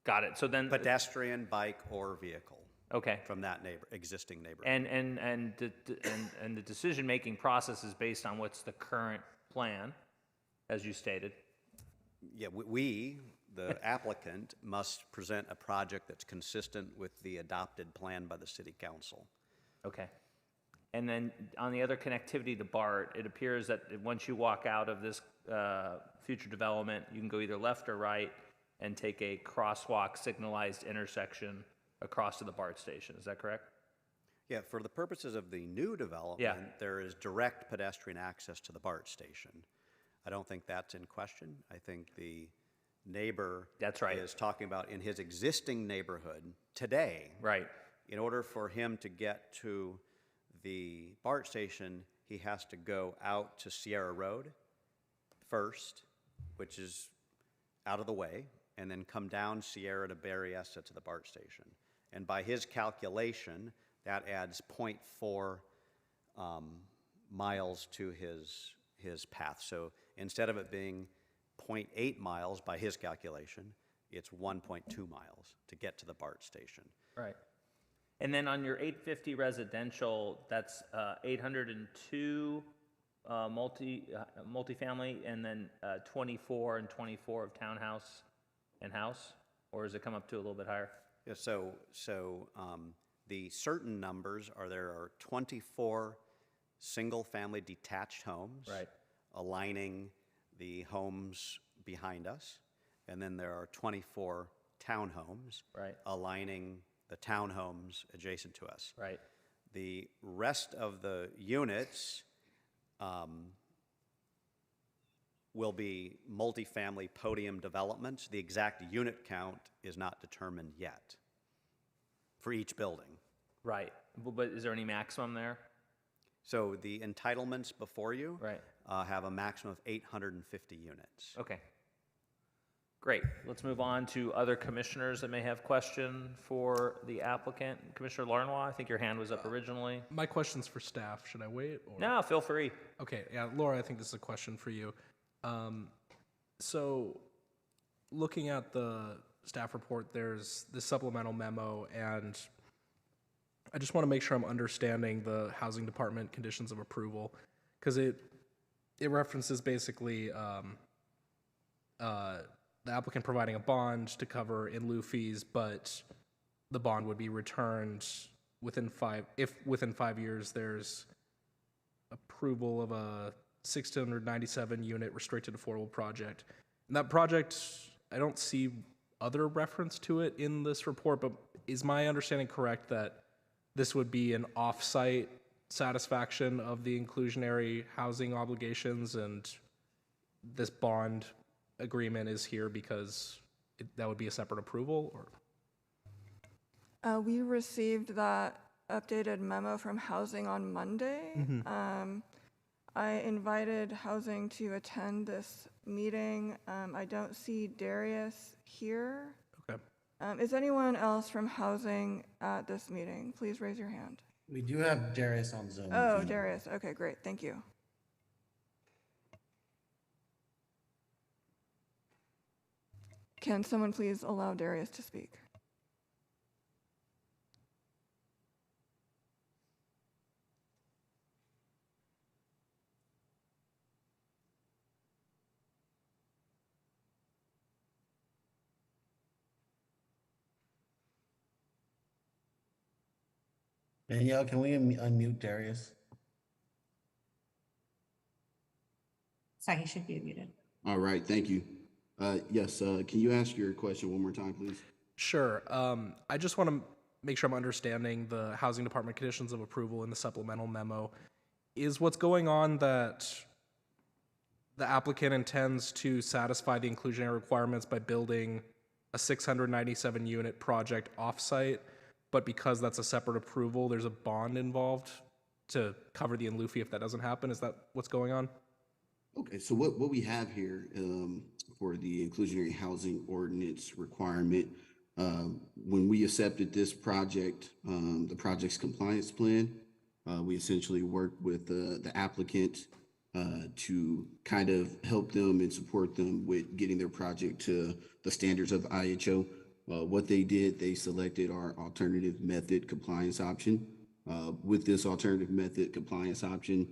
Got it. So then pedestrian, bike, or vehicle. Okay. From that existing neighborhood. And the decision-making process is based on what's the current plan, as you stated. Yeah, we, the applicant, must present a project that's consistent with the adopted plan by the city council. Okay. And then on the other connectivity to BART, it appears that once you walk out of this future development, you can go either left or right and take a crosswalk signalized intersection across to the BART station. Is that correct? Yeah, for the purposes of the new development, there is direct pedestrian access to the BART station. I don't think that's in question. I think the neighbor is talking about in his existing neighborhood today. Right. In order for him to get to the BART station, he has to go out to Sierra Road first, which is out of the way, and then come down Sierra to Berryessa to the BART station. And by his calculation, that adds 0.4 miles to his path. So instead of it being 0.8 miles by his calculation, it's 1.2 miles to get to the BART station. Right. And then on your 850 residential, that's 802 multifamily, and then 24 and 24 of townhouse and house, or does it come up to a little bit higher? Yeah, so the certain numbers are there are 24 single-family detached homes, aligning the homes behind us, and then there are 24 townhomes, aligning the townhomes adjacent to us. Right. The rest of the units will be multifamily podium developments. The exact unit count is not determined yet for each building. Right. But is there any maximum there? So the entitlements before you have a maximum of 850 units. Okay. Great. Let's move on to other commissioners that may have question for the applicant. Commissioner Larnois, I think your hand was up originally. My question's for staff. Should I wait? Or? No, feel free. Okay. Yeah, Laura, I think this is a question for you. So looking at the staff report, there's this supplemental memo, and I just want to make sure I'm understanding the housing department conditions of approval, because it references basically the applicant providing a bond to cover in lieu fees, but the bond would be returned within 5 years there's approval of a 697 unit restricted affordable project. And that project, I don't see other reference to it in this report, but is my understanding correct that this would be an off-site satisfaction of the inclusionary housing obligations, and this bond agreement is here because that would be a separate approval? Or we received that updated memo from Housing on Monday. Mhm. I invited Housing to attend this meeting. I don't see Darius here. Okay. Is anyone else from Housing at this meeting? Please raise your hand. We do have Darius on Zoom. Oh, Darius. Okay, great. Thank you. Can someone please allow Darius to speak? Danielle, can we unmute Darius? Sorry, he should be muted. All right, thank you. Yes, can you ask your question one more time, please? Sure. I just want to make sure I'm understanding the Housing Department conditions of approval in the supplemental memo. Is what's going on that the applicant intends to satisfy the inclusionary requirements by building a 697 unit project offsite, but because that's a separate approval, there's a bond involved to cover the in lieu fee if that doesn't happen? Is that what's going on? Okay, so what we have here for the inclusionary housing ordinance requirement, when we accepted this project, the project's compliance plan, we essentially worked with the applicant to kind of help them and support them with getting their project to the standards of the IHO. What they did, they selected our alternative method compliance option. With this alternative method compliance option,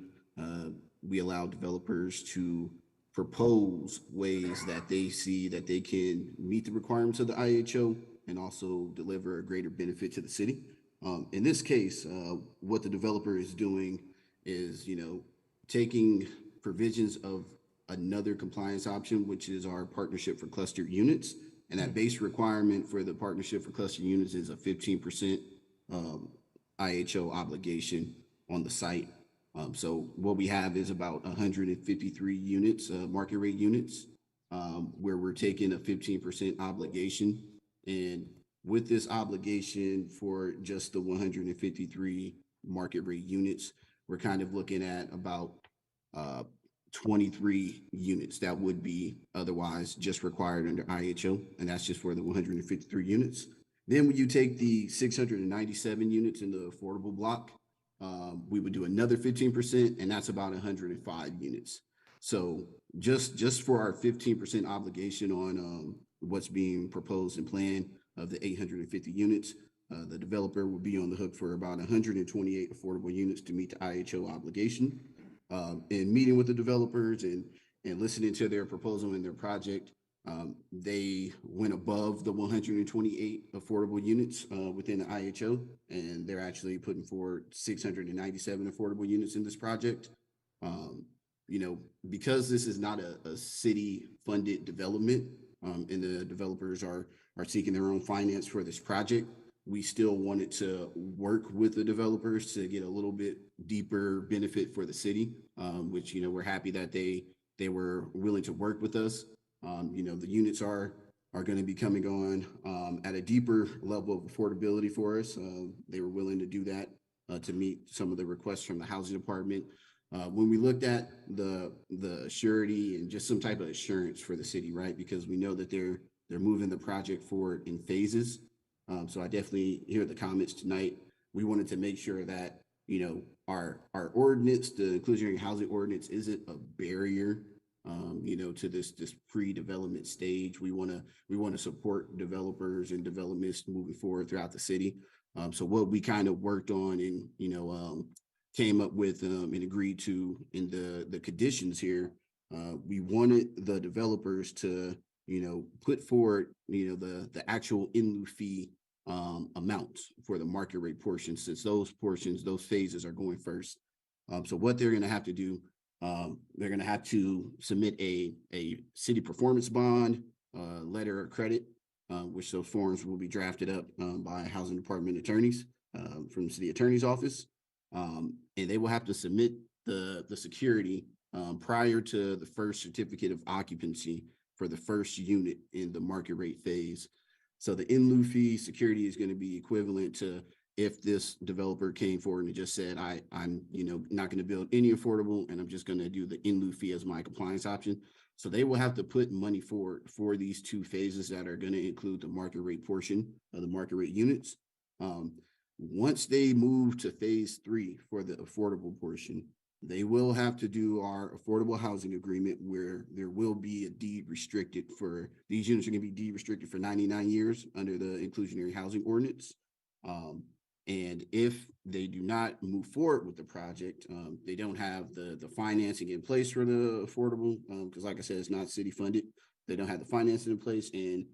we allow developers to propose ways that they see that they can meet the requirements of the IHO and also deliver a greater benefit to the city. In this case, what the developer is doing is, taking provisions of another compliance option, which is our partnership for clustered units. And that base requirement for the partnership for clustered units is a 15% IHO obligation on the site. So what we have is about 153 units, market rate units, where we're taking a 15% obligation. And with this obligation for just the 153 market rate units, we're kind of looking at about 23 units that would be otherwise just required under IHO, and that's just for the 153 units. Then when you take the 697 units in the affordable block, we would do another 15%, and that's about 105 units. So just for our 15% obligation on what's being proposed and planned of the 850 units, the developer would be on the hook for about 128 affordable units to meet the IHO obligation. In meeting with the developers and listening to their proposal and their project, they went above the 128 affordable units within the IHO, and they're actually putting forward 697 affordable units in this project. Because this is not a city-funded development, and the developers are seeking their own finance for this project, we still wanted to work with the developers to get a little bit deeper benefit for the city, which, we're happy that they were willing to work with us. The units are going to be coming on at a deeper level of affordability for us. They were willing to do that to meet some of the requests from the housing department. When we looked at the surety and just some type of assurance for the city, right? Because we know that they're moving the project forward in phases. So I definitely hear the comments tonight. We wanted to make sure that, our ordinance, the inclusionary housing ordinance, isn't a barrier, to this pre-development stage. We want to support developers and developments moving forward throughout the city. So what we kind of worked on and, came up with and agreed to in the conditions here, we wanted the developers to, put forward, the actual in lieu fee amounts for the market rate portion, since those phases are going first. So what they're going to have to do, they're going to have to submit a city performance bond, letter of credit, which those forms will be drafted up by housing department attorneys from the city attorney's office. And they will have to submit the security prior to the first certificate of occupancy for the first unit in the market rate phase. So the in lieu fee security is going to be equivalent to if this developer came forward and just said, I'm not going to build any affordable, and I'm just going to do the in lieu fee as my compliance option. So they will have to put money forward for these two phases that are going to include the market rate portion of the market rate units. Once they move to phase 3 for the affordable portion, they will have to do our affordable housing agreement, where there will be a deed restricted for these units are going to be deed restricted for 99 years under the inclusionary housing ordinance. And if they do not move forward with the project, they don't have the financing in place for the affordable, because like I said, it's not city funded. They don't have the financing in place, and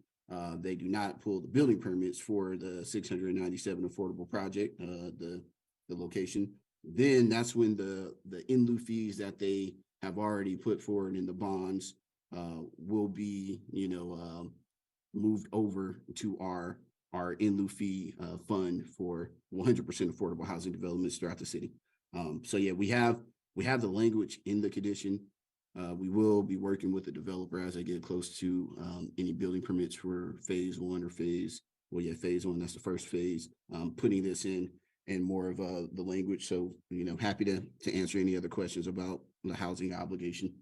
they do not pull the building permits for the 697 affordable project, the location. Then that's when the in lieu fees that they have already put forward in the bonds will be, moved over to our in lieu fee fund for 100% affordable housing developments throughout the city. So yeah, we have the language in the condition. We will be working with the developer as they get close to any building permits for phase 1 or phase 1, that's the first phase, putting this in more of the language. So, happy to answer any other questions about the housing obligation.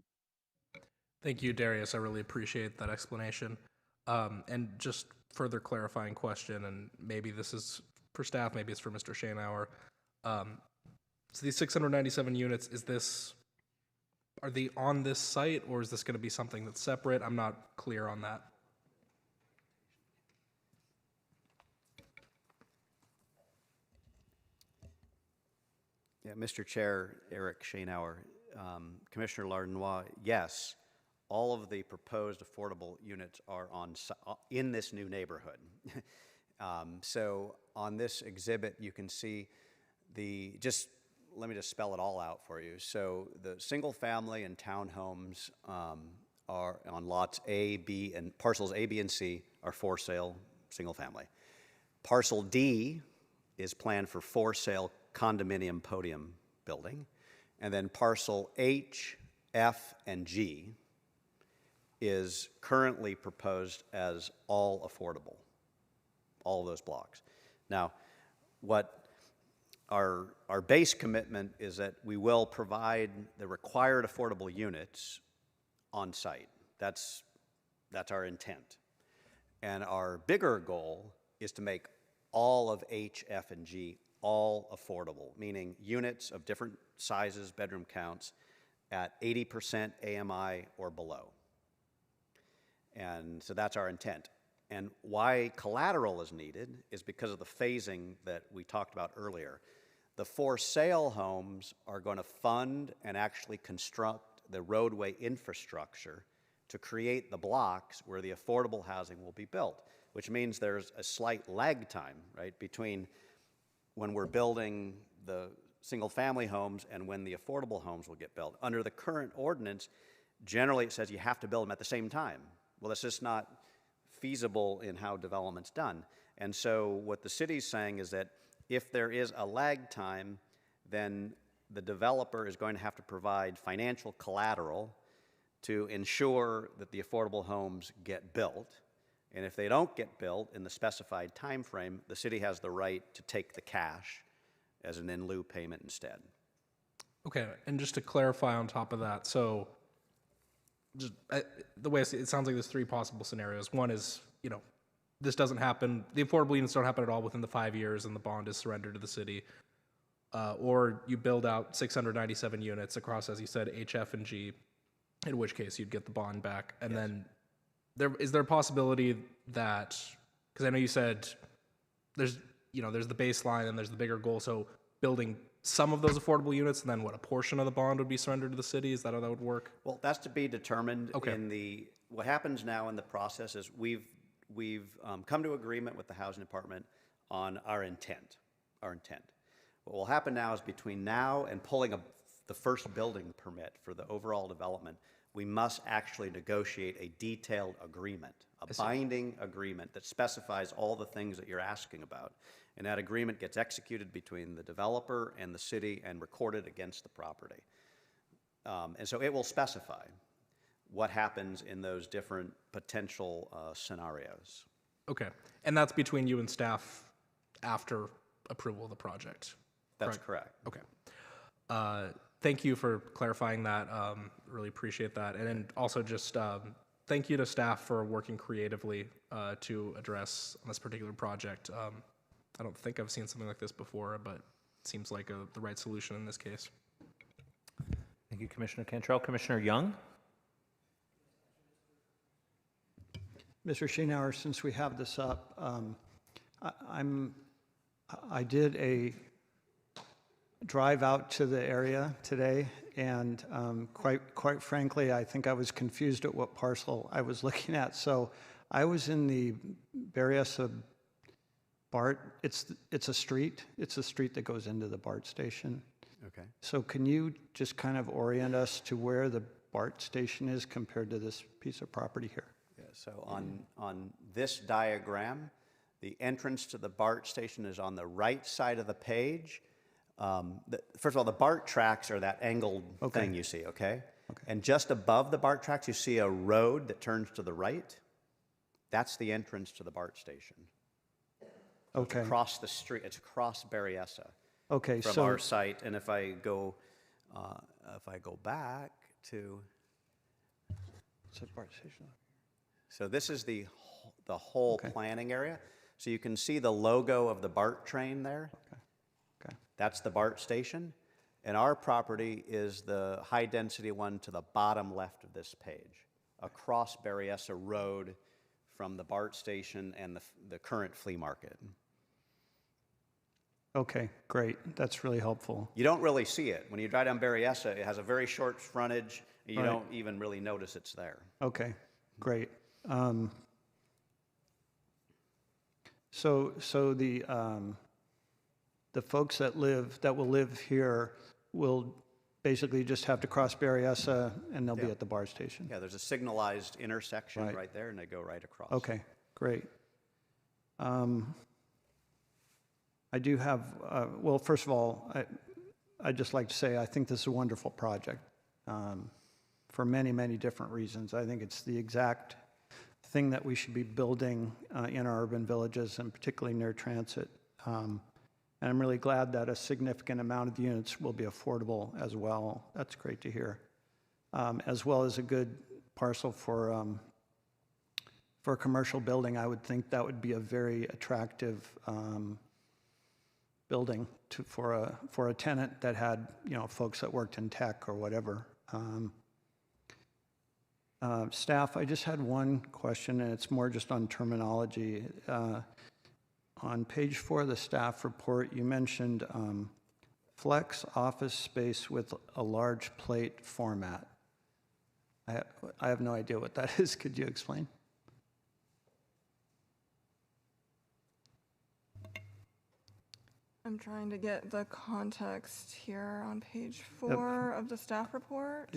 Thank you, Darius. I really appreciate that explanation. And just further clarifying question, and maybe this is for staff, maybe it's for Mr. Schoenauer. So these 697 units, are they on this site, or is this going to be something that's separate? I'm not clear on that. Yeah, Mr. Chair, Eric Schoenauer, Commissioner Lardinois, yes, all of the proposed affordable units are in this new neighborhood. So on this exhibit, you can see let me just spell it all out for you. So the single family and townhomes are on lots A, B, and parcels A, B, and C are for sale, single family. Parcel D is planned for sale condominium podium building. And then parcel H, F, and G is currently proposed as all affordable, all of those blocks. Now, what our base commitment is that we will provide the required affordable units on site. That's our intent. And our bigger goal is to make all of H, F, and G all affordable, meaning units of different sizes, bedroom counts, at 80% AMI or below. And so that's our intent. And why collateral is needed is because of the phasing that we talked about earlier. The for sale homes are going to fund and actually construct the roadway infrastructure to create the blocks where the affordable housing will be built, which means there's a slight lag time, right, between when we're building the single family homes and when the affordable homes will get built. Under the current ordinance, generally it says you have to build them at the same time. Well, that's just not feasible in how development's done. And so what the city's saying is that if there is a lag time, then the developer is going to have to provide financial collateral to ensure that the affordable homes get built. And if they don't get built in the specified time frame, the city has the right to take the cash as an in lieu payment instead. Okay, and just to clarify on top of that, so the way I see it, it sounds like there's 3 possible scenarios. One is, this doesn't happen, the affordable units don't happen at all within the 5 years and the bond is surrendered to the city. Or you build out 697 units across, as you said, H, F, and G, in which case you'd get the bond back. And yes. Then is there a possibility that, because I know you said there's the baseline and there's the bigger goal, so building some of those affordable units and then a portion of the bond would be surrendered to the city? Is that how that would work? Well, that's to be determined. Okay. What happens now in the process is we've come to agreement with the housing department on our intent. What will happen now is between now and pulling the first building permit for the overall development, we must actually negotiate a detailed agreement, a binding agreement that specifies all the things that you're asking about. And that agreement gets executed between the developer and the city and recorded against the property. And so it will specify what happens in those different potential scenarios. Okay. And that's between you and staff after approval of the project. That's correct. Okay. Thank you for clarifying that. Really appreciate that. And then also just thank you to staff for working creatively to address this particular project. I don't think I've seen something like this before, but it seems like the right solution in this case. Thank you, Commissioner Cantrell. Commissioner Young? Mr. Schienauer, since we have this up, I did a drive out to the area today, and quite frankly, I think I was confused at what parcel I was looking at. So I was in the Berryessa BART. It's a street. It's a street that goes into the BART station. Okay. So can you just kind of orient us to where the BART station is compared to this piece of property here? Yeah, so on this diagram, the entrance to the BART station is on the right side of the page. First of all, the BART tracks are that angled thing you see, okay? And just above the BART tracks, you see a road that turns to the right. That's the entrance to the BART station. So Okay. It's across the street. It's across Berryessa. Okay, from so our site. And if I go back to, so this is the whole planning area. So you can see the logo of the BART train there. Okay. That's the BART station. And our property is the high density one to the bottom left of this page, across Berryessa Road from the BART station and the current flea market. Okay, great. That's really helpful. You don't really see it. When you drive down Berryessa, it has a very short frontage. You Right. don't even really notice it's there. Okay, great. So the folks that will live here will basically just have to cross Berryessa and they'll be at the BART station. Yeah, there's a signalized intersection Right. right there, and they go right across. Okay, great. I do have, well, first of all, I'd just like to say I think this is a wonderful project for many, many different reasons. I think it's the exact thing that we should be building in our urban villages, and particularly near transit. And I'm really glad that a significant amount of the units will be affordable as well. That's great to hear. As well as a good parcel for a commercial building. I would think that would be a very attractive building for a tenant that had, folks that worked in tech or whatever. Staff, I just had one question, and it's more just on terminology. On page 4 of the staff report, you mentioned flex office space with a large plate format. I have no idea what that is. Could you explain? I'm trying to get the context here on page 4 of the staff report.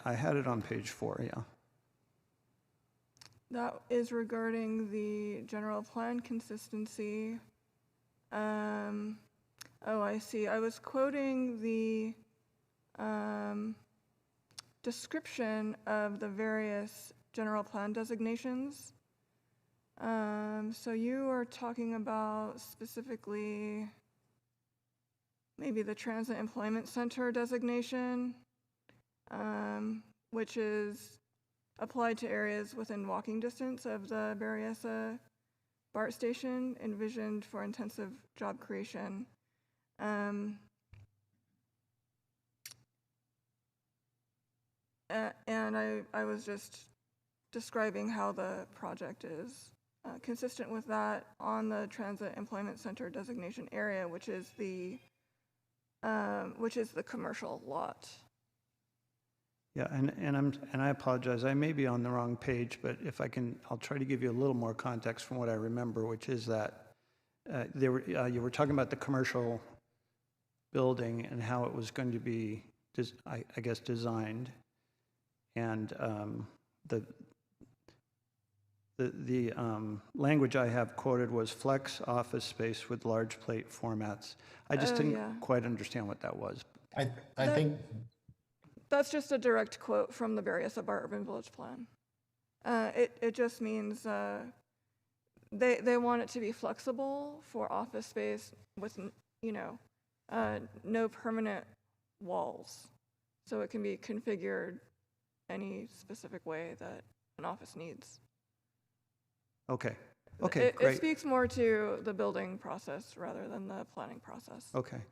I had it on page 4, yeah. That is regarding the general plan consistency. Oh, I see. I was quoting the description of the various general plan designations. So you are talking about specifically maybe the Transit Employment Center designation, which is applied to areas within walking distance of the Berryessa BART station, envisioned for intensive job creation. And I was just describing how the project is consistent with that on the Transit Employment Center designation area, which is the commercial lot. Yeah, and I apologize. I may be on the wrong page, but if I can, I'll try to give you a little more context from what I remember, which is that you were talking about the commercial building and how it was going to be, I guess, designed, and the language I have quoted was flex office space with large plate formats. I just didn't quite understand what that was. I think that's just a direct quote from the Berryessa BART Urban Village Plan. It just means they want it to be flexible for office space with, no permanent walls. So it can be configured any specific way that an office needs. Okay, okay, It great. speaks more to the building process rather than the planning process. Okay.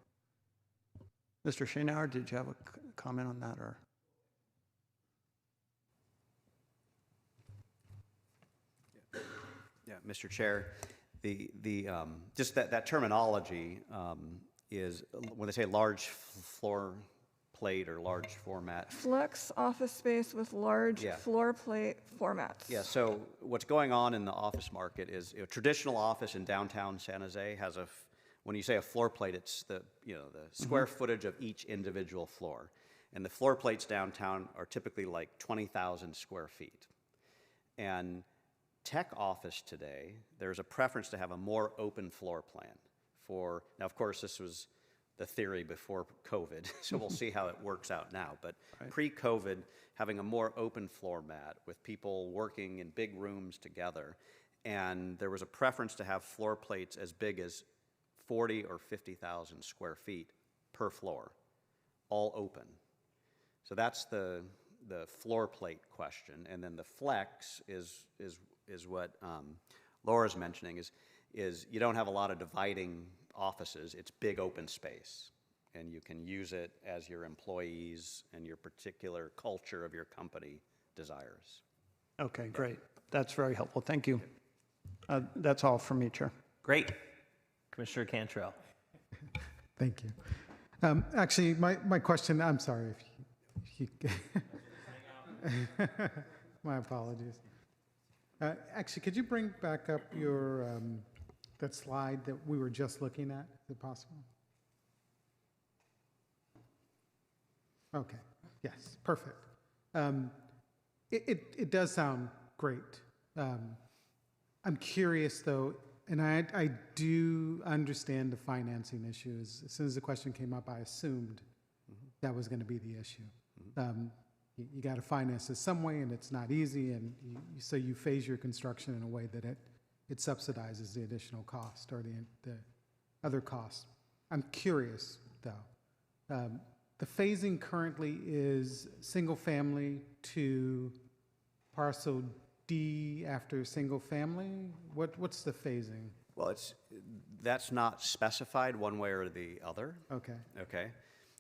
Mr. Schoenauer, did you have a comment on that, or? Yeah, Mr. Chair, just that terminology is when they say large floor plate or large format. Flex office space with large Yeah. floor plate formats. Yeah, so what's going on in the office market is a traditional office in downtown San Jose has when you say a floor plate, it's the square footage of each individual floor. And the floor plates downtown are typically like 20,000 square feet. And tech office today, there's a preference to have a more open floor plan now of course this was the theory before COVID, so we'll see how it works out now. But pre-COVID, having a more open floor mat with people working in big rooms together, and there was a preference to have floor plates as big as 40 or 50,000 square feet per floor, all open. So that's the floor plate question, and then the flex is what Laura's mentioning is you don't have a lot of dividing offices. It's big open space, and you can use it as your employees and your particular culture of your company desires. Okay, great. That's very helpful. Thank you. That's all from me, Chair. Great. Commissioner Cantrell. Thank you. Actually, my question, I'm sorry if you my apologies. Actually, could you bring back up your that slide that we were just looking at? Is it possible? Okay. Yes. Perfect. It does sound great. I'm curious though, and I do understand the financing issues. As soon as the question came up, I assumed that was going to be the issue. You got to finance it some way, and it's not easy, and so you phase your construction in a way that it subsidizes the additional cost or the other costs. I'm curious, though. The phasing currently is single family to parcel D after single family. What's the phasing? Well, that's not specified one way or the other. Okay. Okay.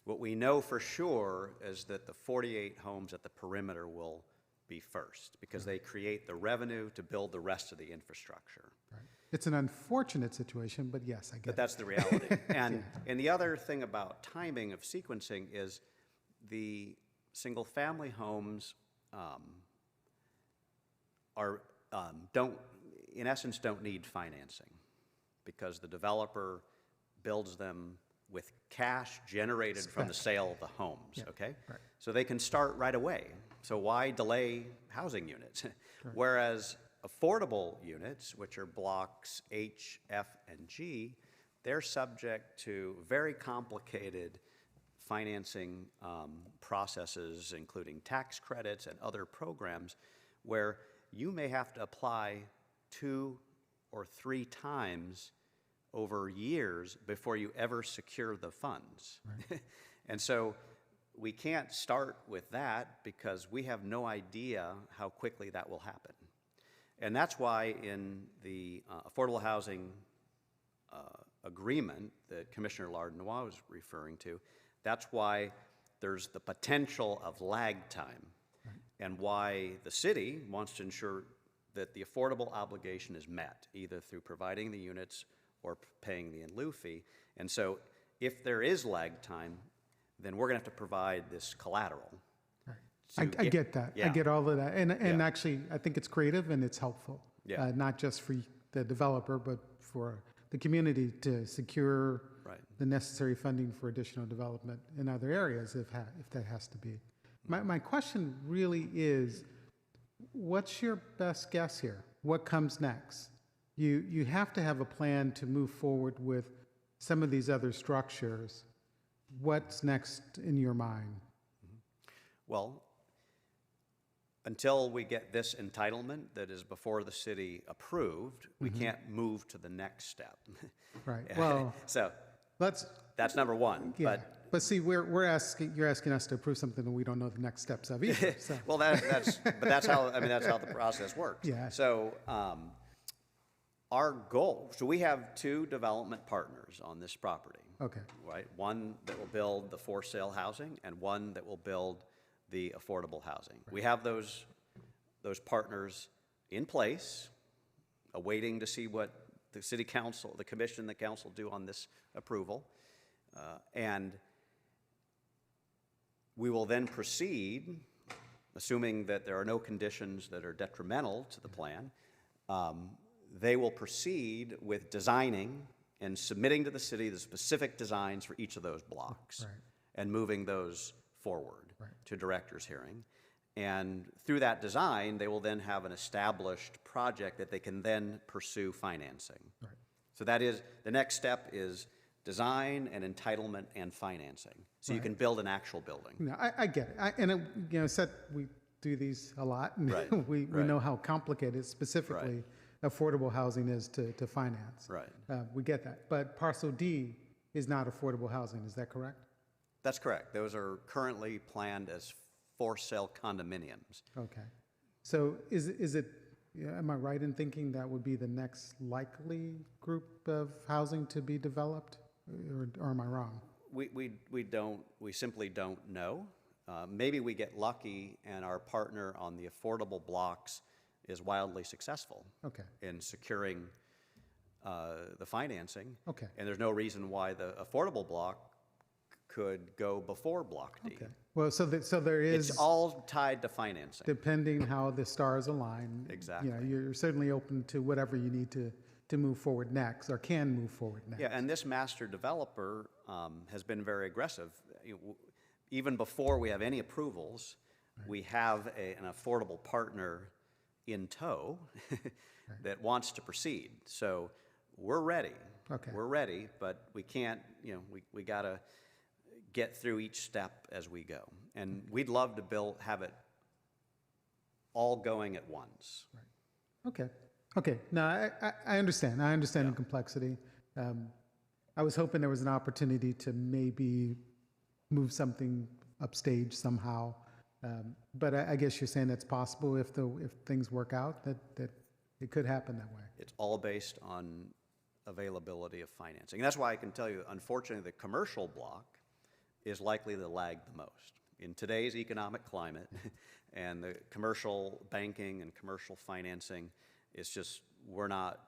What we know for sure is that the 48 homes at the perimeter will be first because they create the revenue to build the rest of the infrastructure. Right. It's an unfortunate situation, but yes, I get it. But that's the reality. And the other thing about timing of sequencing is the single-family homes don't need financing because the developer builds them with cash generated from the sale of the homes, okay? Right. So they can start right away. So why delay housing units? Right. Whereas affordable units, which are blocks H, F, and G, they're subject to very complicated financing processes, including tax credits and other programs, where you may have to apply 2 or 3 times over years before you ever secure the funds. Right. And so we can't start with that because we have no idea how quickly that will happen. And that's why in the affordable housing agreement that Commissioner Lardnois was referring to, that's why there's the potential of lag time, right, and why the city wants to ensure that the affordable obligation is met, either through providing the units or paying the in lieu fee. And so if there is lag time, then we're going to have to provide this collateral. Right. I get that. Yeah. I get all of that. And actually, I think it's creative and it's helpful. Yeah. Not just for the developer, but for the community to secure the necessary funding for additional development in other areas if that has to be. My question really is, what's your best guess here? What comes next? You have to have a plan to move forward with some of these other structures. What's next in your mind? Well, Until we get this entitlement that is before the city approved, we can't move to the next step. Right. Well, so let's. That's number one. Yeah. But see, you're asking us to approve something that we don't know the next steps of either. So. Well, that's how the process works. Yeah. So our goal. So we have two development partners on this property. Okay. Right. One that will build the for sale housing, and one that will build the affordable housing. Right. We have those partners in place, awaiting to see what the city council, the commission, the council do on this approval. And we will then proceed, assuming that there are no conditions that are detrimental to the plan. They will proceed with designing and submitting to the city the specific designs for each of those blocks, right, and moving those forward, right, to director's hearing. And through that design, they will then have an established project that they can then pursue financing. Right. So that is, the next step is design and entitlement and financing. So right, you can build an actual building. No, I get it. We do these a lot, and right, we know how complicated specifically affordable housing is to finance. Right. We get that. But parcel D is not affordable housing, is that correct? That's correct. Those are currently planned as for sale condominiums. Okay. So is it, am I right in thinking that would be the next likely group of housing to be developed, or am I wrong? We simply don't know. Maybe we get lucky and our partner on the affordable blocks is wildly successful, okay, in securing the financing. Okay. And there's no reason why the affordable block could go before Block D. Okay. Well, so there is. It's all tied to financing. Depending how the stars align. Exactly. You're certainly open to whatever you need to move forward next, or can move forward next. Yeah, and this master developer has been very aggressive. Even before we have any approvals, right, we have an affordable partner in tow that wants to proceed. So we're ready. Okay. We're ready, but we can't, we got to get through each step as we go. And we'd love to have it all going at once. Right. Okay. No, I understand. I understand the complexity. I was hoping there was an opportunity to maybe move something upstage somehow. But I guess you're saying it's possible if things work out, that it could happen that way. It's all based on availability of financing. And that's why I can tell you, unfortunately, the commercial block is likely to lag the most. In today's economic climate, and the commercial banking and commercial financing, it's just, we're not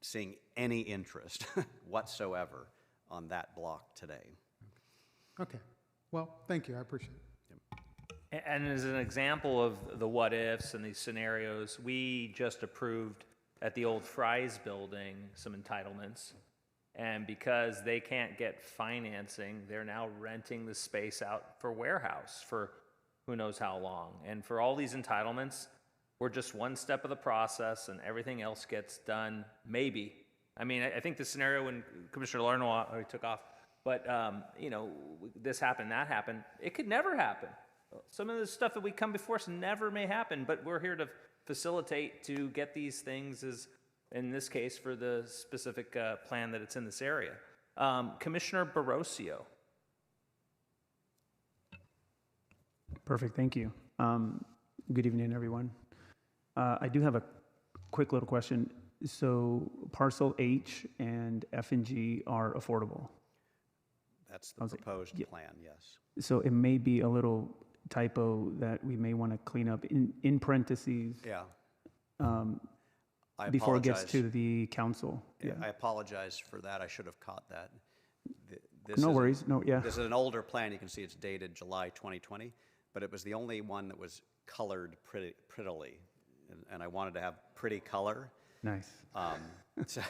seeing any interest whatsoever on that block today. Okay. Well, thank you. I appreciate it. And as an example of the what ifs and these scenarios, we just approved at the old Fry's building some entitlements. And because they can't get financing, they're now renting the space out for warehouse for who knows how long. And for all these entitlements, we're just one step of the process and everything else gets done, maybe. I mean, I think the scenario when Commissioner Larnois took off, but, this happened, that happened, it could never happen. Some of the stuff that we come before us never may happen, but we're here to facilitate to get these things as, in this case, for the specific plan that it's in this area. Commissioner Barocio. Perfect, thank you. Good evening, everyone. I do have a quick little question. So parcel H and F and G are affordable? That's the proposed plan, yes. So it may be a little typo that we may want to clean up in parentheses. Yeah. Before it gets to the council. Yeah. I apologize for that. I should have caught that. No worries. This is an older plan. You can see it's dated July 2020, but it was the only one that was colored prettily, and I wanted to have pretty color. Nice. So.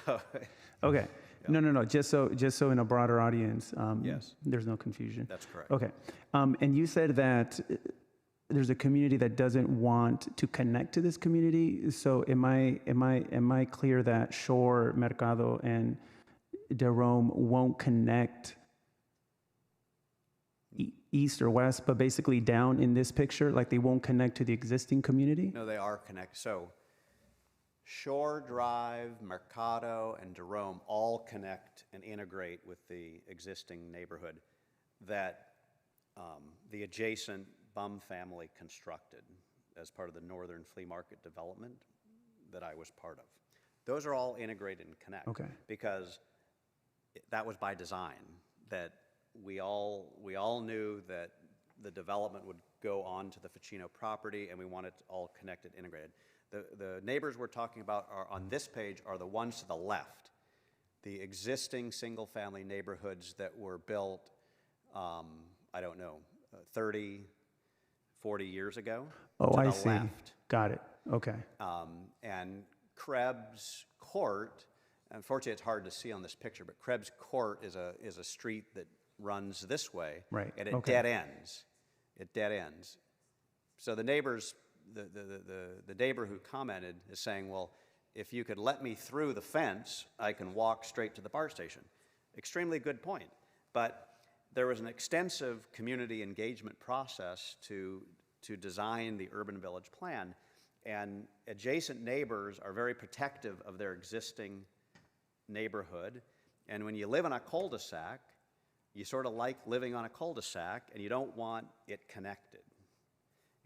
Okay. Yeah. No. Just so in a broader audience, yes, there's no confusion. That's correct. Okay. And you said that there's a community that doesn't want to connect to this community. So am I clear that Shore, Mercado, and Jerome won't connect east or west, but basically down in this picture, like they won't connect to the existing community? No, they are connected. So Shore Drive, Mercado, and Jerome all connect and integrate with the existing neighborhood that the adjacent Bum family constructed as part of the Northern Flea Market development that I was part of. Those are all integrated and connect. Okay. Because that was by design, that we all knew that the development would go on to the Ficino property, and we wanted it all connected, integrated. The neighbors we're talking about are on this page are the ones to the left. The existing single-family neighborhoods that were built, I don't know, 30, 40 years ago. Oh, to I the see. Left. Got it. Okay. And Krebs Court, unfortunately it's hard to see on this picture, but Krebs Court is a street that runs this way. Right, And it okay. dead ends. It dead ends. So the neighbors, the neighbor who commented is saying, well, if you could let me through the fence, I can walk straight to the BART station. Extremely good point. But there was an extensive community engagement process to design the urban village plan, and adjacent neighbors are very protective of their existing neighborhood. And when you live in a cul-de-sac, you sort of like living on a cul-de-sac, and you don't want it connected.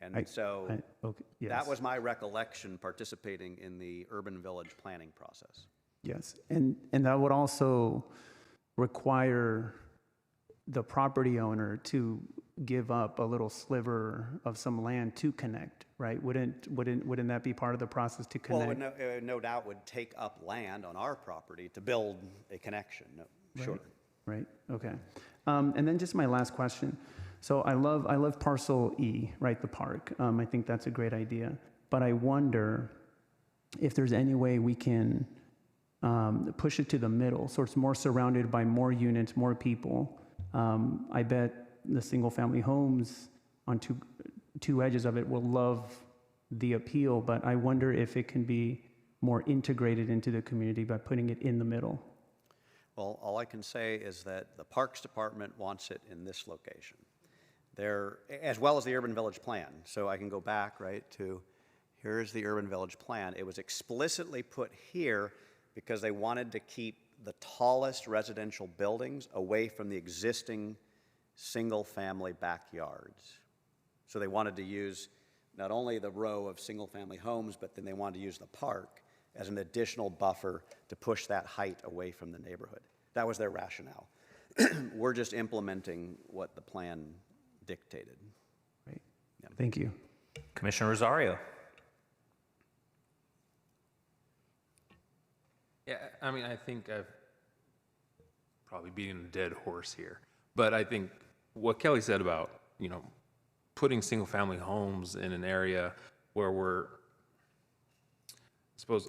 And Okay, yes. that was my recollection participating in the urban village planning process. Yes, and that would also require the property owner to give up a little sliver of some land to connect, right? Wouldn't that be part of the process to connect? Well, it would no doubt would take up land on our property to build a connection. No, sure. Right. Okay. And then just my last question. So I love parcel E, right? The park. I think that's a great idea. But I wonder if there's any way we can push it to the middle, so it's more surrounded by more units, more people. I bet the single-family homes on two edges of it will love the appeal, but I wonder if it can be more integrated into the community by putting it in the middle. Well, all I can say is that the Parks Department wants it in this location. As well as the urban village plan. So I can go back, right, to here's the urban village plan. It was explicitly put here because they wanted to keep the tallest residential buildings away from the existing single-family backyards. So they wanted to use not only the row of single-family homes, but then they wanted to use the park as an additional buffer to push that height away from the neighborhood. That was their rationale. We're just implementing what the plan dictated. Right. Yeah. Thank you. Commissioner Rosario. Yeah, I mean, I think I've probably beating a dead horse here, but I think what Kelly said about, putting single-family homes in an area where we're, I suppose,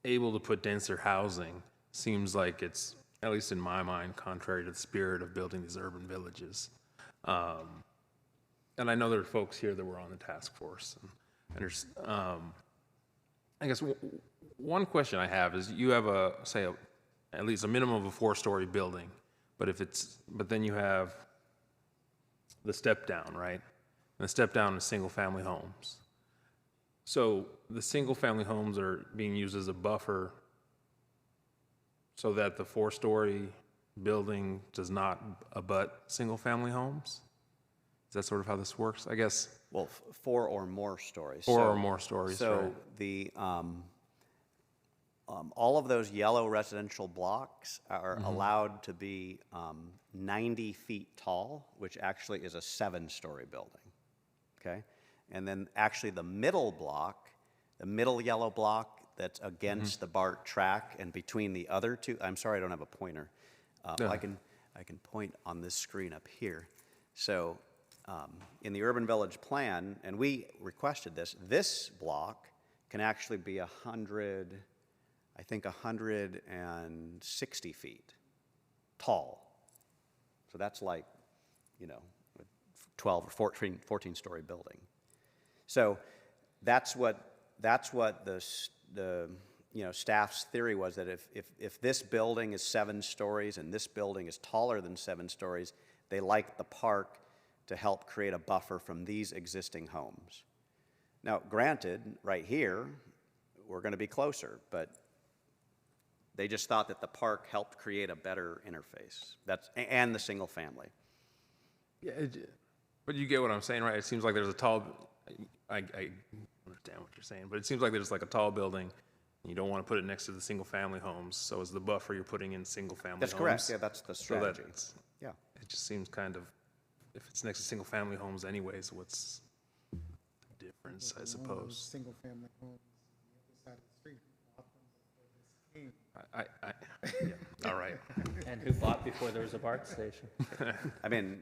able to put denser housing seems like it's, at least in my mind, contrary to the spirit of building these urban villages. And I know there are folks here that were on the task force. And there's, I guess one question I have is you have at least a minimum of a 4-story building, but then you have the step down, right? And the step down is single family homes. So the single family homes are being used as a buffer so that the 4-story building does not abut single family homes? Is that sort of how this works? I guess. Well, 4 or more stories. Or more stories, So right. the all of those yellow residential blocks are allowed to be 90 feet tall, which actually is a 7-story building, okay? And then actually the middle block, the middle yellow block that's against the BART track and between the other two, I'm sorry I don't have a pointer. I can point on this screen up here. So in the urban village plan, and we requested this block can actually be 160 feet tall. So that's like, 12 or 14-story building. So that's what the staff's theory was, that if this building is 7 stories and this building is taller than 7 stories, they like the park to help create a buffer from these existing homes. Now, granted, right here, we're going to be closer, but they just thought that the park helped create a better interface. And the single family. Yeah, but you get what I'm saying, right? It seems like there's a tall, I understand what you're saying, but it seems like there's like a tall building, and you don't want to put it next to the single-family homes, so as the buffer, you're putting in single-family homes. That's correct, yeah, that's the strategy. Yeah. It just seems kind of, if it's next to single-family homes anyways, what's the difference, I suppose? Single-family homes on the other side of the street. Yeah, all right. And who bought before there was a BART station? I mean,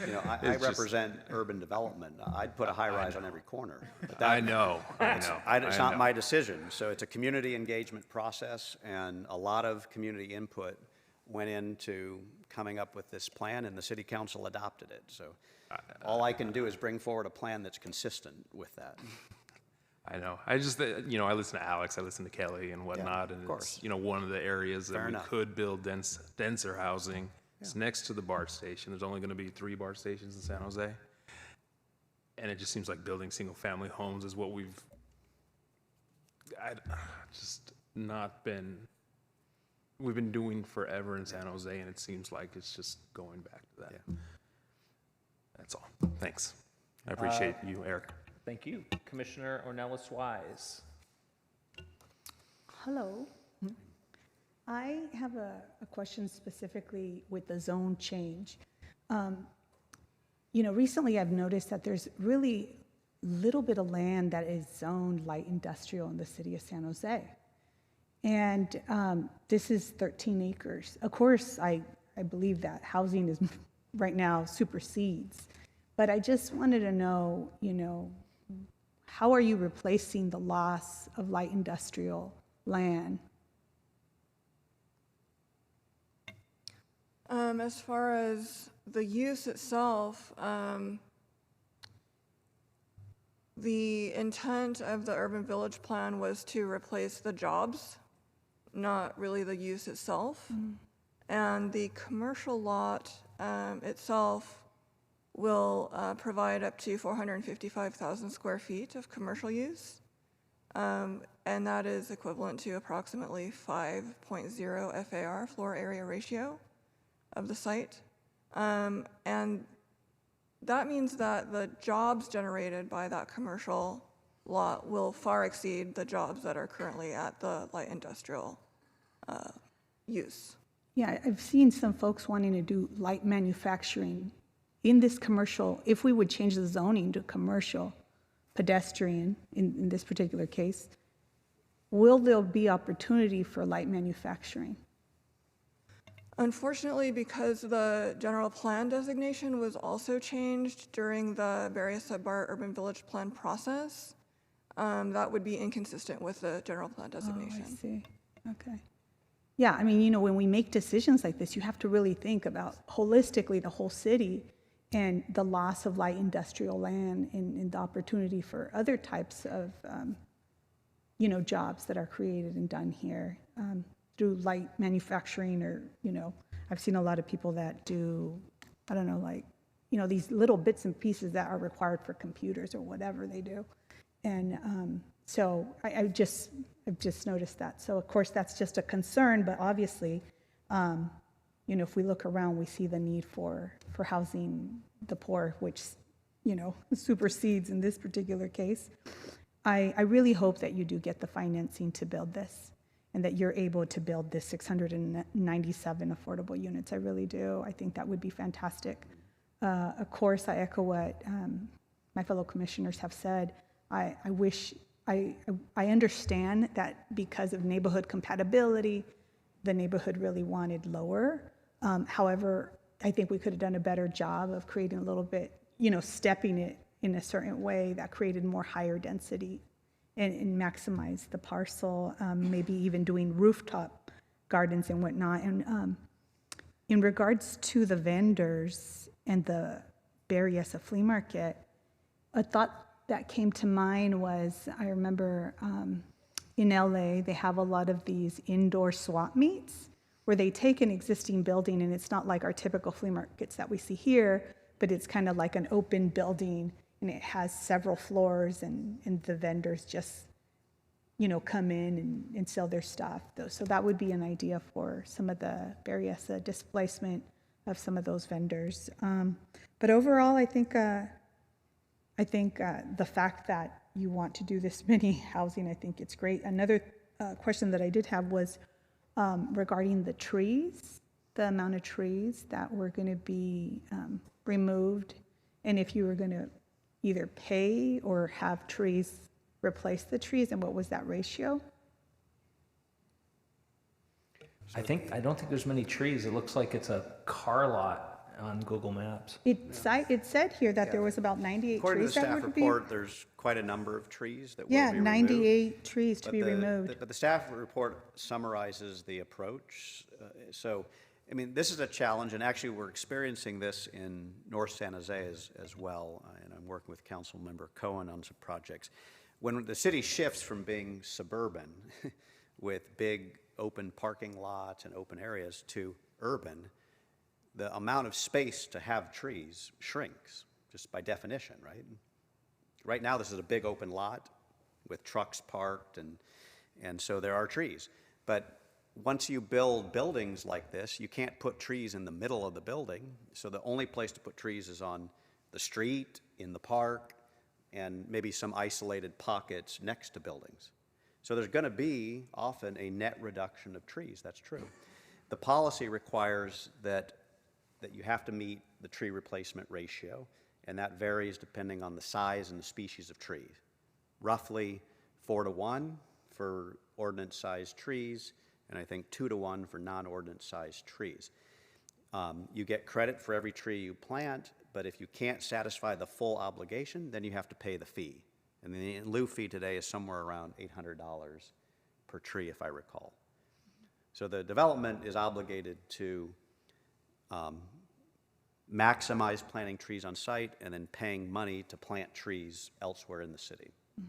you know, I represent urban development. I'd put a high-rise on every corner. But I know. It's not my decision. So it's a community engagement process, and a lot of community input went into coming up with this plan, and the city council adopted it. So all I can do is bring forward a plan that's consistent with that. I know. I just, you know, I listen to Alex, I listen to Kelly and whatnot, and it's, you know, one of the areas that we could build denser housing. It's next to the BART station. There's only going to be 3 BART stations in San Jose. And it just seems like building single-family homes is what we've we've been doing forever in San Jose, and it seems like it's just going back to that. Yeah. That's all. Thanks. I appreciate you, Eric. Thank you. Commissioner Ornelas Wise. Hello. I have a question specifically with the zone change. You know, recently I've noticed that there's really little bit of land that is zoned light industrial in the city of San Jose. And this is 13 acres. Of course, I believe that housing is right now supersedes. But I just wanted to know, you know, how are you replacing the loss of light industrial land? As far as the use itself, the intent of the urban village plan was to replace the jobs, not really the use itself. And the commercial lot itself will provide up to 455,000 square feet of commercial use. And that is equivalent to approximately 5.0 FAR, floor area ratio, of the site. And that means that the jobs generated by that commercial lot will far exceed the jobs that are currently at the light industrial use. Yeah, I've seen some folks wanting to do light manufacturing in this commercial. If we would change the zoning to commercial pedestrian in this particular case, will there be opportunity for light manufacturing? Unfortunately, because the general plan designation was also changed during the Berryessa-BART Urban Village Plan process, that would be inconsistent with the general plan designation. Oh, I see. Okay. Yeah, I mean, you know, when we make decisions like this, you have to really think about holistically the whole city and the loss of light industrial land and the opportunity for other types of, you know, jobs that are created and done here. Through light manufacturing, or, you know, I've seen a lot of people that do, I don't know, like, you know, these little bits and pieces that are required for computers or whatever they do. And so I've just noticed that. So of course that's just a concern, but obviously, you know, if we look around, we see the need for housing the poor, which, you know, supersedes in this particular case. I really hope that you do get the financing to build this, and that you're able to build this 697 affordable units. I really do. I think that would be fantastic. Of course, I echo what my fellow commissioners have said. I understand that because of neighborhood compatibility, the neighborhood really wanted lower. However, I think we could have done a better job of creating a little bit, you know, stepping it in a certain way that created more higher density and maximize the parcel, maybe even doing rooftop gardens and whatnot. And in regards to the vendors and the Berryessa flea market, a thought that came to mind was, I remember in LA, they have a lot of these indoor swap meets where they take an existing building, and it's not like our typical flea markets that we see here, but it's kind of like an open building, and it has several floors, and the vendors just, you know, come in and sell their stuff. So that would be an idea for some of the Berryessa displacement of some of those vendors. But overall, I think the fact that you want to do this many housing, I think it's great. Another question that I did have was regarding the trees, the amount of trees that were going to be removed, and if you were going to either pay or have trees replace the trees, and what was that ratio? I don't think there's many trees. It looks like it's a car lot on Google Maps. It said here that there was about 98 According to trees the that staff would be. report, there's quite a number of trees that will Yeah, be removed. 98 trees to But be removed. But the staff report summarizes the approach. So, I mean, this is a challenge, and actually we're experiencing this in North San Jose as well, and I'm working with Council Member Cohen on some projects. When the city shifts from being suburban with big open parking lots and open areas to urban, the amount of space to have trees shrinks, just by definition, right? Right now, this is a big open lot with trucks parked, and so there are trees. But once you build buildings like this, you can't put trees in the middle of the building, so the only place to put trees is on the street, in the park, and maybe some isolated pockets next to buildings. So there's going to be often a net reduction of trees, that's true. The policy requires that you have to meet the tree replacement ratio, and that varies depending on the size and the species of trees. Roughly 4-to-1 for ordinance-sized trees, and I think 2-to-1 for non-ordinance-sized trees. You get credit for every tree you plant, but if you can't satisfy the full obligation, then you have to pay the fee. And the in lieu fee today is somewhere around $800 per tree, if I recall. So the development is obligated to maximize planting trees on site and then paying money to plant trees elsewhere in the city. I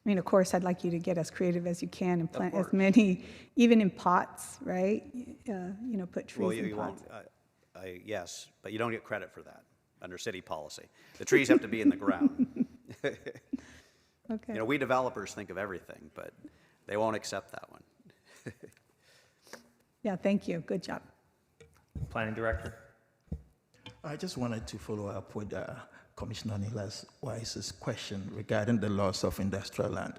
mean, of course, I'd like you to get as creative as you can and plant as many, even in pots, right? You know, put trees in pots. Yes, but you don't get credit for that under city policy. The trees have to be in the ground. Okay. You know, we developers think of everything, but they won't accept that one. Yeah, thank you. Good job. Planning Director. I just wanted to follow up with Commissioner Nicholas Wise's question regarding the loss of industrial land.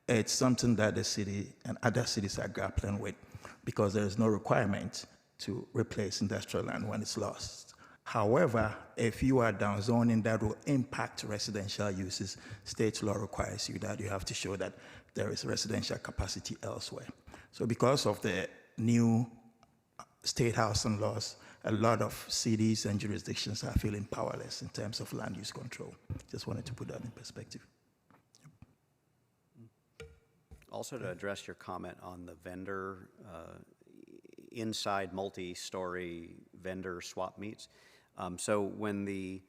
It's something that the city and other cities are grappling with because there is no requirement to replace industrial land when it's lost. However, if you are downzoning that will impact residential uses, state law requires you that you have to show that there is residential capacity elsewhere. So because of the new state housing laws, a lot of cities and jurisdictions are feeling powerless in terms of land use control. Just wanted to put that in perspective. Also, to address your comment on the vendor, inside multi-story vendor swap meets. So when the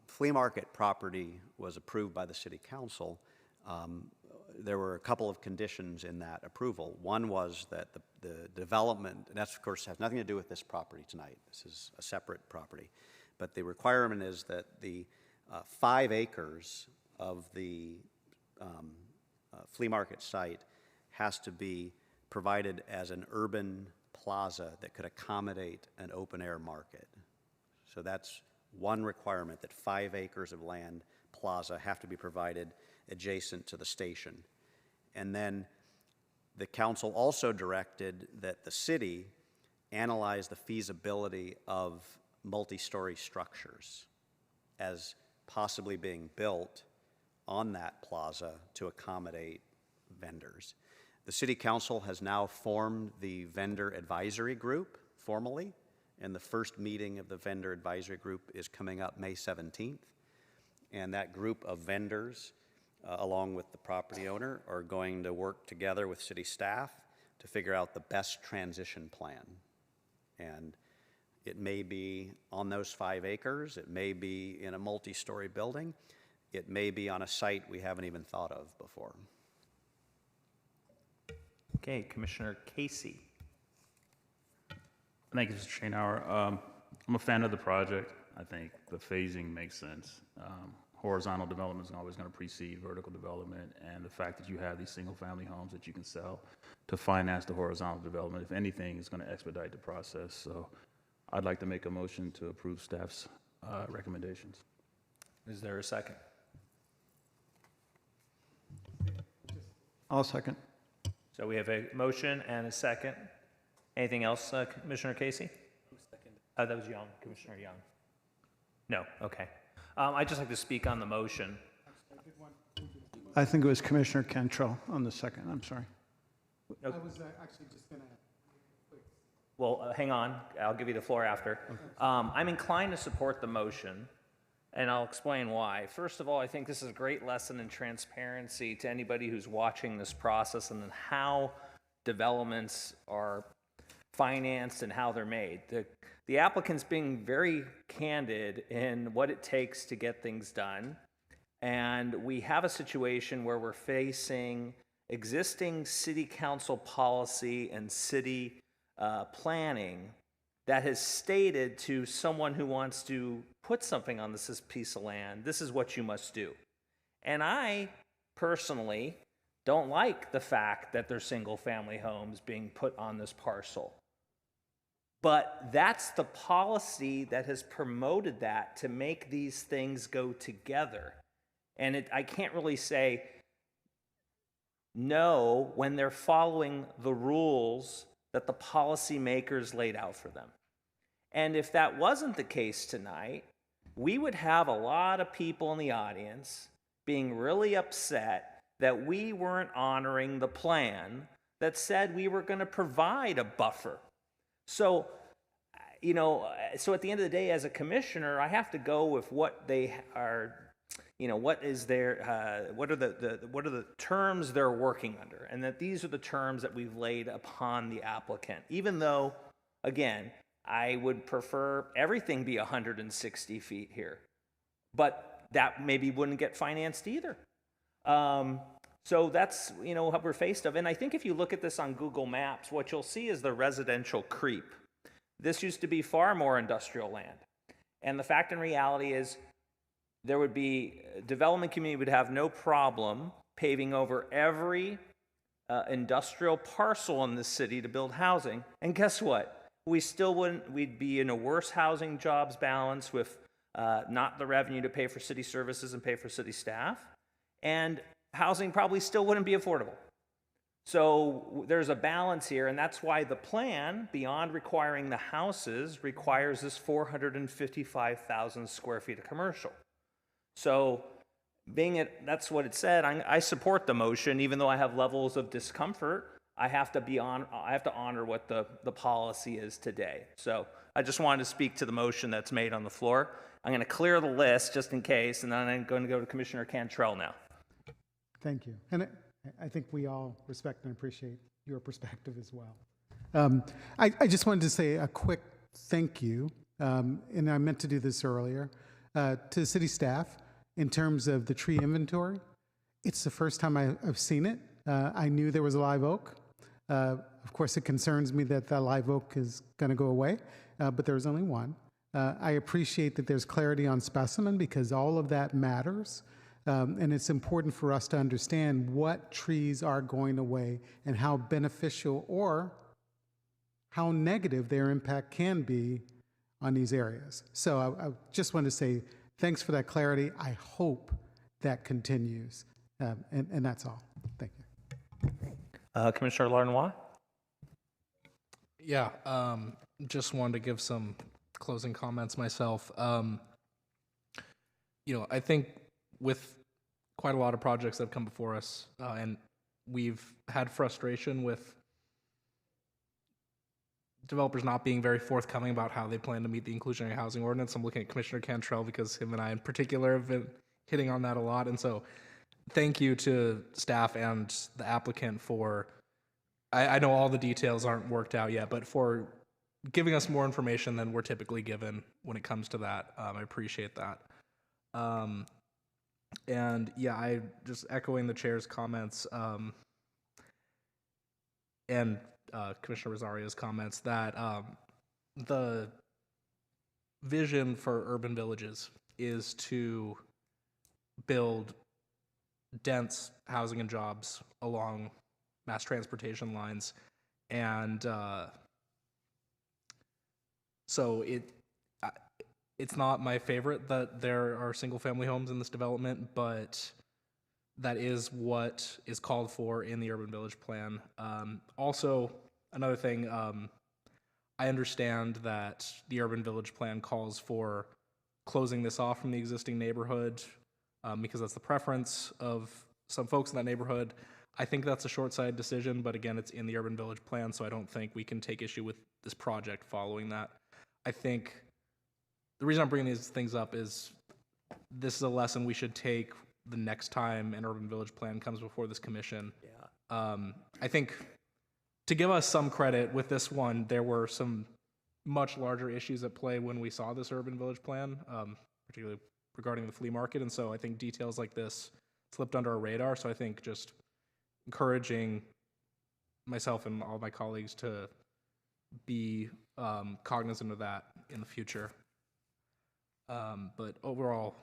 flea market property was approved by the city council, there were a couple of conditions in that approval. One was that the development, and that of course has nothing to do with this property tonight, this is a separate property, but the requirement is that the 5 acres of the flea market site has to be provided as an urban plaza that could accommodate an open air market. So that's one requirement, that 5 acres of land plaza have to be provided adjacent to the station. And then the council also directed that the city analyze the feasibility of multi-story structures as possibly being built on that plaza to accommodate vendors. The city council has now formed the vendor advisory group formally, and the first meeting of the vendor advisory group is coming up May 17th. And that group of vendors, along with the property owner, are going to work together with city staff to figure out the best transition plan. And it may be on those 5 acres, it may be in a multi-story building, it may be on a site we haven't even thought of before. Okay, Commissioner Casey. Thank you, Mr. Chainhour. I'm a fan of the project. I think the phasing makes sense. Horizontal development is always going to precede vertical development, and the fact that you have these single-family homes that you can sell to finance the horizontal development, if anything, is going to expedite the process. So I'd like to make a motion to approve staff's recommendations. Is there a second? I'll second. So we have a motion and a second. Anything else, Commissioner Casey? That was Young, Commissioner Young. No, okay. I'd just like to speak on the motion. I think it was Commissioner Cantrell on the second. I'm sorry. I was actually just going to. Well, hang on. I'll give you the floor after. I'm inclined to support the motion, and I'll explain why. First of all, I think this is a great lesson in transparency to anybody who's watching this process and how developments are financed and how they're made. The applicant's being very candid in what it takes to get things done, and we have a situation where we're facing existing city council policy and city planning that has stated to someone who wants to put something on this piece of land, this is what you must do. And I personally don't like the fact that there's single-family homes being put on this parcel. But that's the policy that has promoted that to make these things go together. And I can't really say no when they're following the rules that the policymakers laid out for them. And if that wasn't the case tonight, we would have a lot of people in the audience being really upset that we weren't honoring the plan that said we were going to provide a buffer. So, so at the end of the day, as a commissioner, I have to go with what they are, what is their, what are the terms they're working under, and that these are the terms that we've laid upon the applicant. Even though, again, I would prefer everything be 160 feet here, but that maybe wouldn't get financed either. So that's, what we're faced of. And I think if you look at this on Google Maps, what you'll see is the residential creep. This used to be far more industrial land. And the fact and reality is there would be, development community would have no problem paving over every industrial parcel in this city to build housing. And guess what? We still wouldn't, we'd be in a worse housing jobs balance with not the revenue to pay for city services and pay for city staff. And housing probably still wouldn't be affordable. So there's a balance here, and that's why the plan, beyond requiring the houses, requires this 455,000 square feet of commercial. So that's what it said. I support the motion, even though I have levels of discomfort. I have to honor what the policy is today. So I just wanted to speak to the motion that's made on the floor. I'm going to clear the list just in case, and then I'm going to go to Commissioner Cantrell now. Thank you. And I think we all respect and appreciate your perspective as well. I just wanted to say a quick thank you, and I meant to do this earlier, to city staff in terms of the tree inventory. It's the first time I've seen it. I knew there was a live oak. Of course, it concerns me that that live oak is going to go away, but there's only one. I appreciate that there's clarity on specimen because all of that matters. And it's important for us to understand what trees are going away and how beneficial or how negative their impact can be on these areas. So I just want to say thanks for that clarity. I hope that continues. And that's all. Thank you. Commissioner Larnois? Yeah, just wanted to give some closing comments myself. I think with quite a lot of projects that have come before us, and we've had frustration with developers not being very forthcoming about how they plan to meet the inclusionary housing ordinance. I'm looking at Commissioner Cantrell because him and I in particular have been hitting on that a lot. And so thank you to staff and the applicant for, I know all the details aren't worked out yet, but for giving us more information than we're typically given when it comes to that. I appreciate that. And yeah, I just echoing the chair's comments and Commissioner Rosario's comments that the vision for urban villages is to build dense housing and jobs along mass transportation lines, and so it's not my favorite that there are single-family homes in this development, but that is what is called for in the urban village plan. Also, another thing, I understand that the urban village plan calls for closing this off from the existing neighborhood because that's the preference of some folks in that neighborhood. I think that's a short-sighted decision, but again, it's in the urban village plan, so I don't think we can take issue with this project following that. I think the reason I'm bringing these things up is this is a lesson we should take the next time an urban village plan comes before this commission. Yeah. I think to give us some credit with this one, there were some much larger issues at play when we saw this urban village plan, particularly regarding the flea market. And so I think details like this slipped under our radar. So I think just encouraging myself and all my colleagues to be cognizant of that in the future. But overall,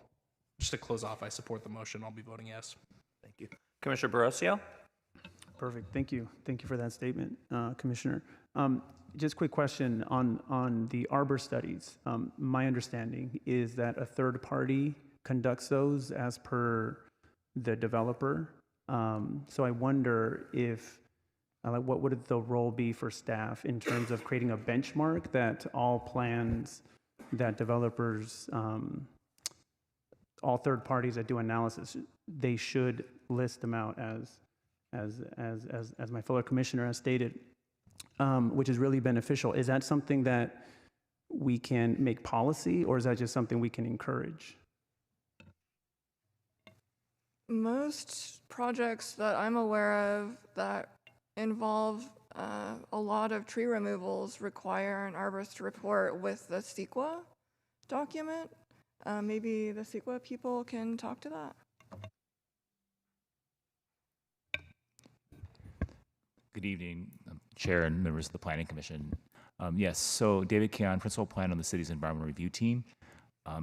just to close off, I support the motion. I'll be voting yes. Thank you. Commissioner Barroso? Perfect. Thank you. Thank you for that statement, Commissioner. Just quick question on the arbor studies. My understanding is that a third party conducts those as per the developer. So I wonder if, what would the role be for staff in terms of creating a benchmark that all plans that developers, all third parties that do analysis, they should list them out as my fellow commissioner has stated, which is really beneficial. Is that something that we can make policy, or is that just something we can encourage? Most projects that I'm aware of that involve a lot of tree removals require an arborist report with the CEQA document. Maybe the CEQA people can talk to that. Good evening, Chair and members of the Planning Commission. Yes, so David Keon, Principal Planner on the City's Environmental Review Team.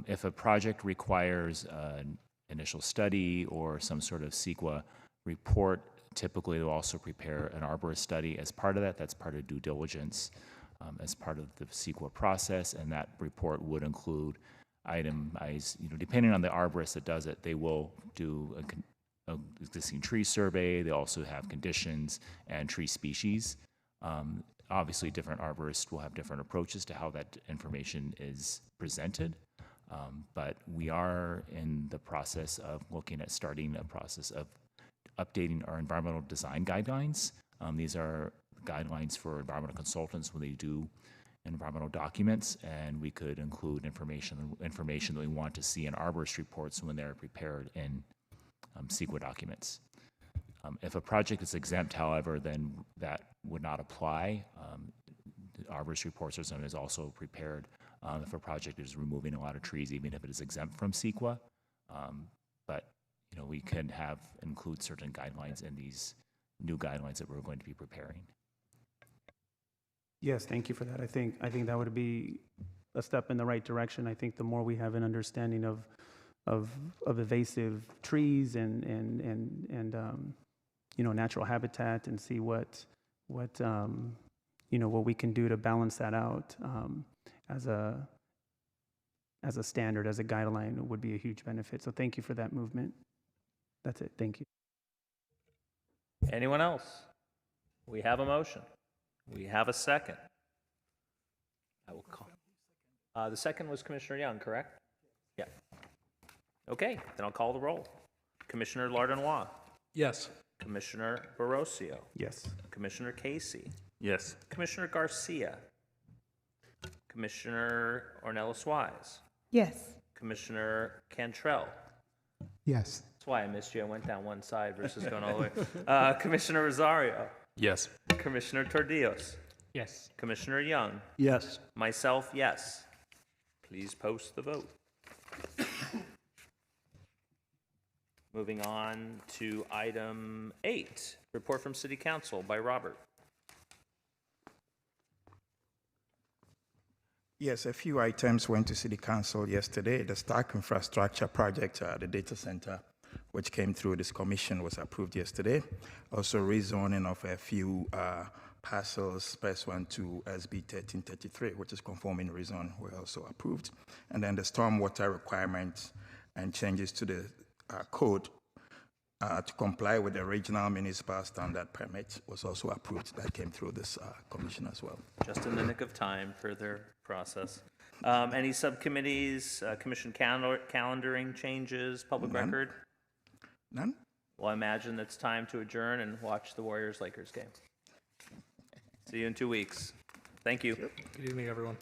If a project requires an initial study or some sort of CEQA report, typically they'll also prepare an arborist study as part of that. That's part of due diligence as part of the CEQA process, and that report would include itemized, depending on the arborist that does it, they will do a existing tree survey. They also have conditions and tree species. Obviously, different arborists will have different approaches to how that information is presented. But we are in the process of looking at starting a process of updating our environmental design guidelines. These are guidelines for environmental consultants when they do environmental documents, and we could include information that we want to see in arborist reports when they're prepared in CEQA documents. If a project is exempt, however, then that would not apply. The arborist reports are sometimes also prepared if a project is removing a lot of trees, even if it is exempt from CEQA. But we can include certain guidelines in these new guidelines that we're going to be preparing. Yes, thank you for that. I think that would be a step in the right direction. I think the more we have an understanding of invasive trees and natural habitat, and see what we can do to balance that out as a standard, as a guideline, would be a huge benefit. So thank you for that movement. That's it. Thank you. Anyone else? We have a motion. We have a second. I will call. The second was Commissioner Young, correct? Yeah. Okay, then I'll call the roll. Commissioner Lardenois. Yes. Commissioner Barroso. Yes. Commissioner Casey. Yes. Commissioner Garcia. Commissioner Ornelas Wise. Yes. Commissioner Cantrell. Yes. That's why I missed you. I went down one side versus going all the way. Commissioner Rosario. Yes. Commissioner Tordillos. Yes. Commissioner Young. Yes. Myself, yes. Please post the vote. Moving on to item 8, report from City Council by Robert. Yes, a few items went to City Council yesterday. The Stark Infrastructure Project, the data center, which came through this commission, was approved yesterday. Also, rezoning of a few parcels, first one to SB 1333, which is conforming rezone, were also approved. And then the stormwater requirements and changes to the code to comply with the regional municipal standard permit was also approved. That came through this commission as well. Just in the nick of time for their process. Any subcommittees, commission calendaring changes, public None. record? None? Well, I imagine it's time to adjourn and watch the Warriors-Lakers game. See you in 2 weeks. Thank you. Good evening, everyone.